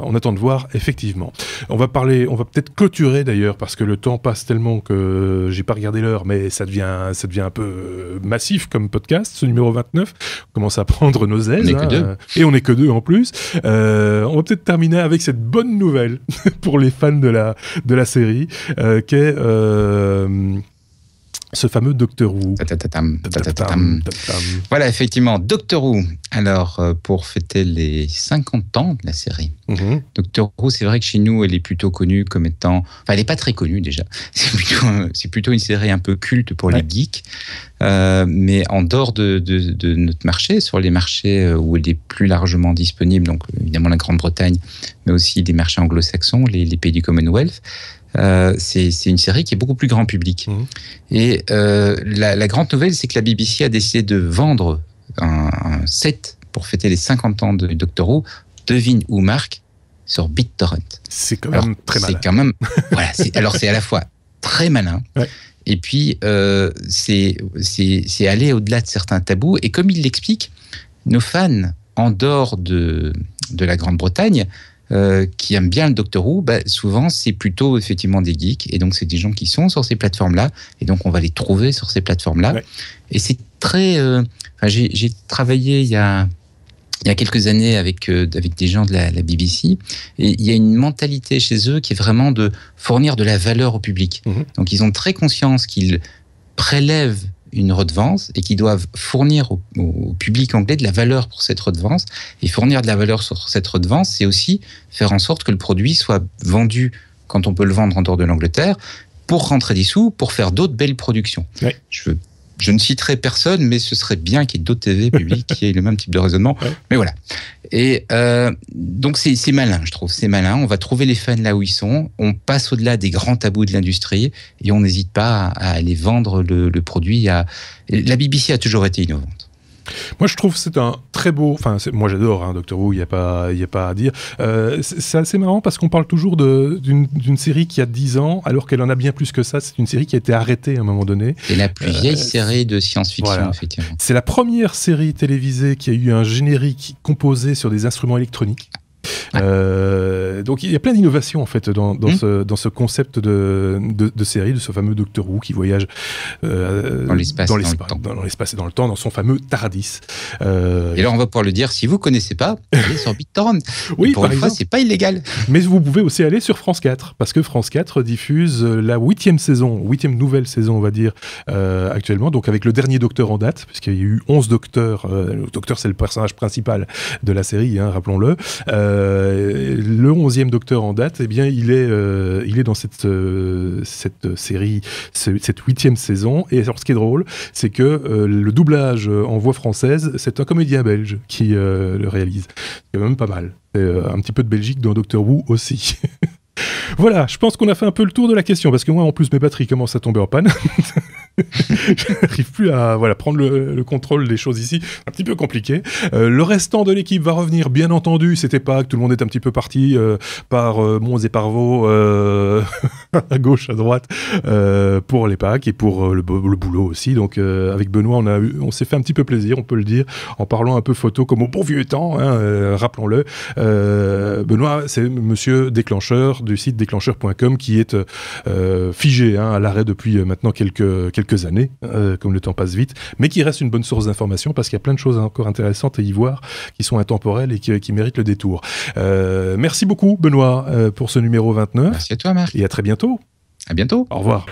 On attend de voir, effectivement. On va peut-être clôturer d'ailleurs, parce que le temps passe tellement que j'ai pas regardé l'heure, mais ça devient un peu massif comme podcast, ce numéro 29. On commence à prendre nos aises. Et on n'est que deux en plus. On va peut-être terminer avec cette bonne nouvelle pour les fans de la série, qu'est... ce fameux Doctor Who. Voilà, effectivement, Doctor Who. Alors, pour fêter les 50 ans de la série, Doctor Who, c'est vrai que chez nous, elle est plutôt connue comme étant... Enfin, elle n'est pas très connue, déjà. C'est plutôt une série un peu culte pour les geeks. Mais en dehors de notre marché, sur les marchés où elle est plus largement disponible, donc évidemment la Grande-Bretagne, mais aussi les marchés anglo-saxons, les pays du Commonwealth, C'est une série qui est beaucoup plus grand public. Et la grande nouvelle, c'est que la BBC a décidé de vendre un set pour fêter les 50 ans de Doctor Who. Devine où, Marc? Sur BitTorrent. C'est quand même très malin. C'est quand même, voilà, c'est à la fois très malin, et puis c'est aller au-delà de certains tabous. Et comme il l'explique, nos fans en dehors de la Grande-Bretagne, qui aiment bien le Doctor Who, souvent c'est plutôt effectivement des geeks, et donc c'est des gens qui sont sur ces plateformes-là, et donc on va les trouver sur ces plateformes-là. Et c'est très... j'ai travaillé il y a quelques années avec des gens de la BBC, et il y a une mentalité chez eux qui est vraiment de fournir de la valeur au public. Donc ils ont très conscience qu'ils prélèvent une redevance et qu'ils doivent fournir au public anglais de la valeur pour cette redevance. Et fournir de la valeur sur cette redevance, c'est aussi faire en sorte que le produit soit vendu quand on peut le vendre en dehors de l'Angleterre, pour rentrer des sous, pour faire d'autres belles productions. Je ne citerai personne, mais ce serait bien qu'il y ait d'autres TV publics qui aient le même type de raisonnement. Mais voilà. Et donc c'est malin, je trouve. C'est malin. On va trouver les fans là où ils sont. On passe au-delà des grands tabous de l'industrie et on n'hésite pas à aller vendre le produit. La BBC a toujours été innovante. Moi, je trouve que c'est un très beau... Enfin, moi, j'adore Doctor Who, il n'y a pas à dire. C'est assez marrant parce qu'on parle toujours d'une série qui a 10 ans, alors qu'elle en a bien plus que ça. C'est une série qui a été arrêtée à un moment donné. C'est la plus vieille série de science-fiction, effectivement. C'est la première série télévisée qui a eu un générique composé sur des instruments électroniques. Donc il y a plein d'innovations en fait dans ce concept de série, de ce fameux Doctor Who qui voyage dans l'espace et dans le temps, dans son fameux TARDIS. Et là on va pouvoir le dire, si vous connaissez pas, allez sur BitTorrent. Oui, pour une fois, c'est pas illégal. Mais vous pouvez aussi aller sur France 4 parce que France 4 diffuse la 8e nouvelle saison, on va dire actuellement, donc avec le dernier Docteur en date, puisqu'il y a eu 11 Docteurs. Le Docteur, c'est le personnage principal de la série, rappelons-le. Le 11e Docteur en date, eh bien, il est dans cette série, cette 8e saison. Et alors, ce qui est drôle, c'est que le doublage en voix française, c'est un comédien belge qui le réalise. C'est quand même pas mal. C'est un petit peu de Belgique dans Doctor Who aussi. Voilà, je pense qu'on a fait un peu le tour de la question, parce que moi, en plus, mes batteries commencent à tomber en panne. Je n'arrive plus à prendre le contrôle des choses ici. Un petit peu compliqué. Le restant de l'équipe va revenir, bien entendu. C'était pas que tout le monde est un petit peu parti par Mons et Parvaux à gauche, à droite pour les Pâques et pour le boulot aussi. Donc avec Benoît, on s'est fait un petit peu plaisir, on peut le dire, en parlant un peu photo comme au bon vieux temps, rappelons-le. Benoît, c'est monsieur déclencheur du site déclencheur.com qui est figé à l'arrêt depuis maintenant quelques années, comme le temps passe vite, mais qui reste une bonne source d'information parce qu'il y a plein de choses encore intéressantes à y voir qui sont intemporelles et qui méritent le détour. Merci beaucoup Benoît pour ce numéro 29. Merci à toi Marc. Et à très bientôt. À bientôt. Au revoir.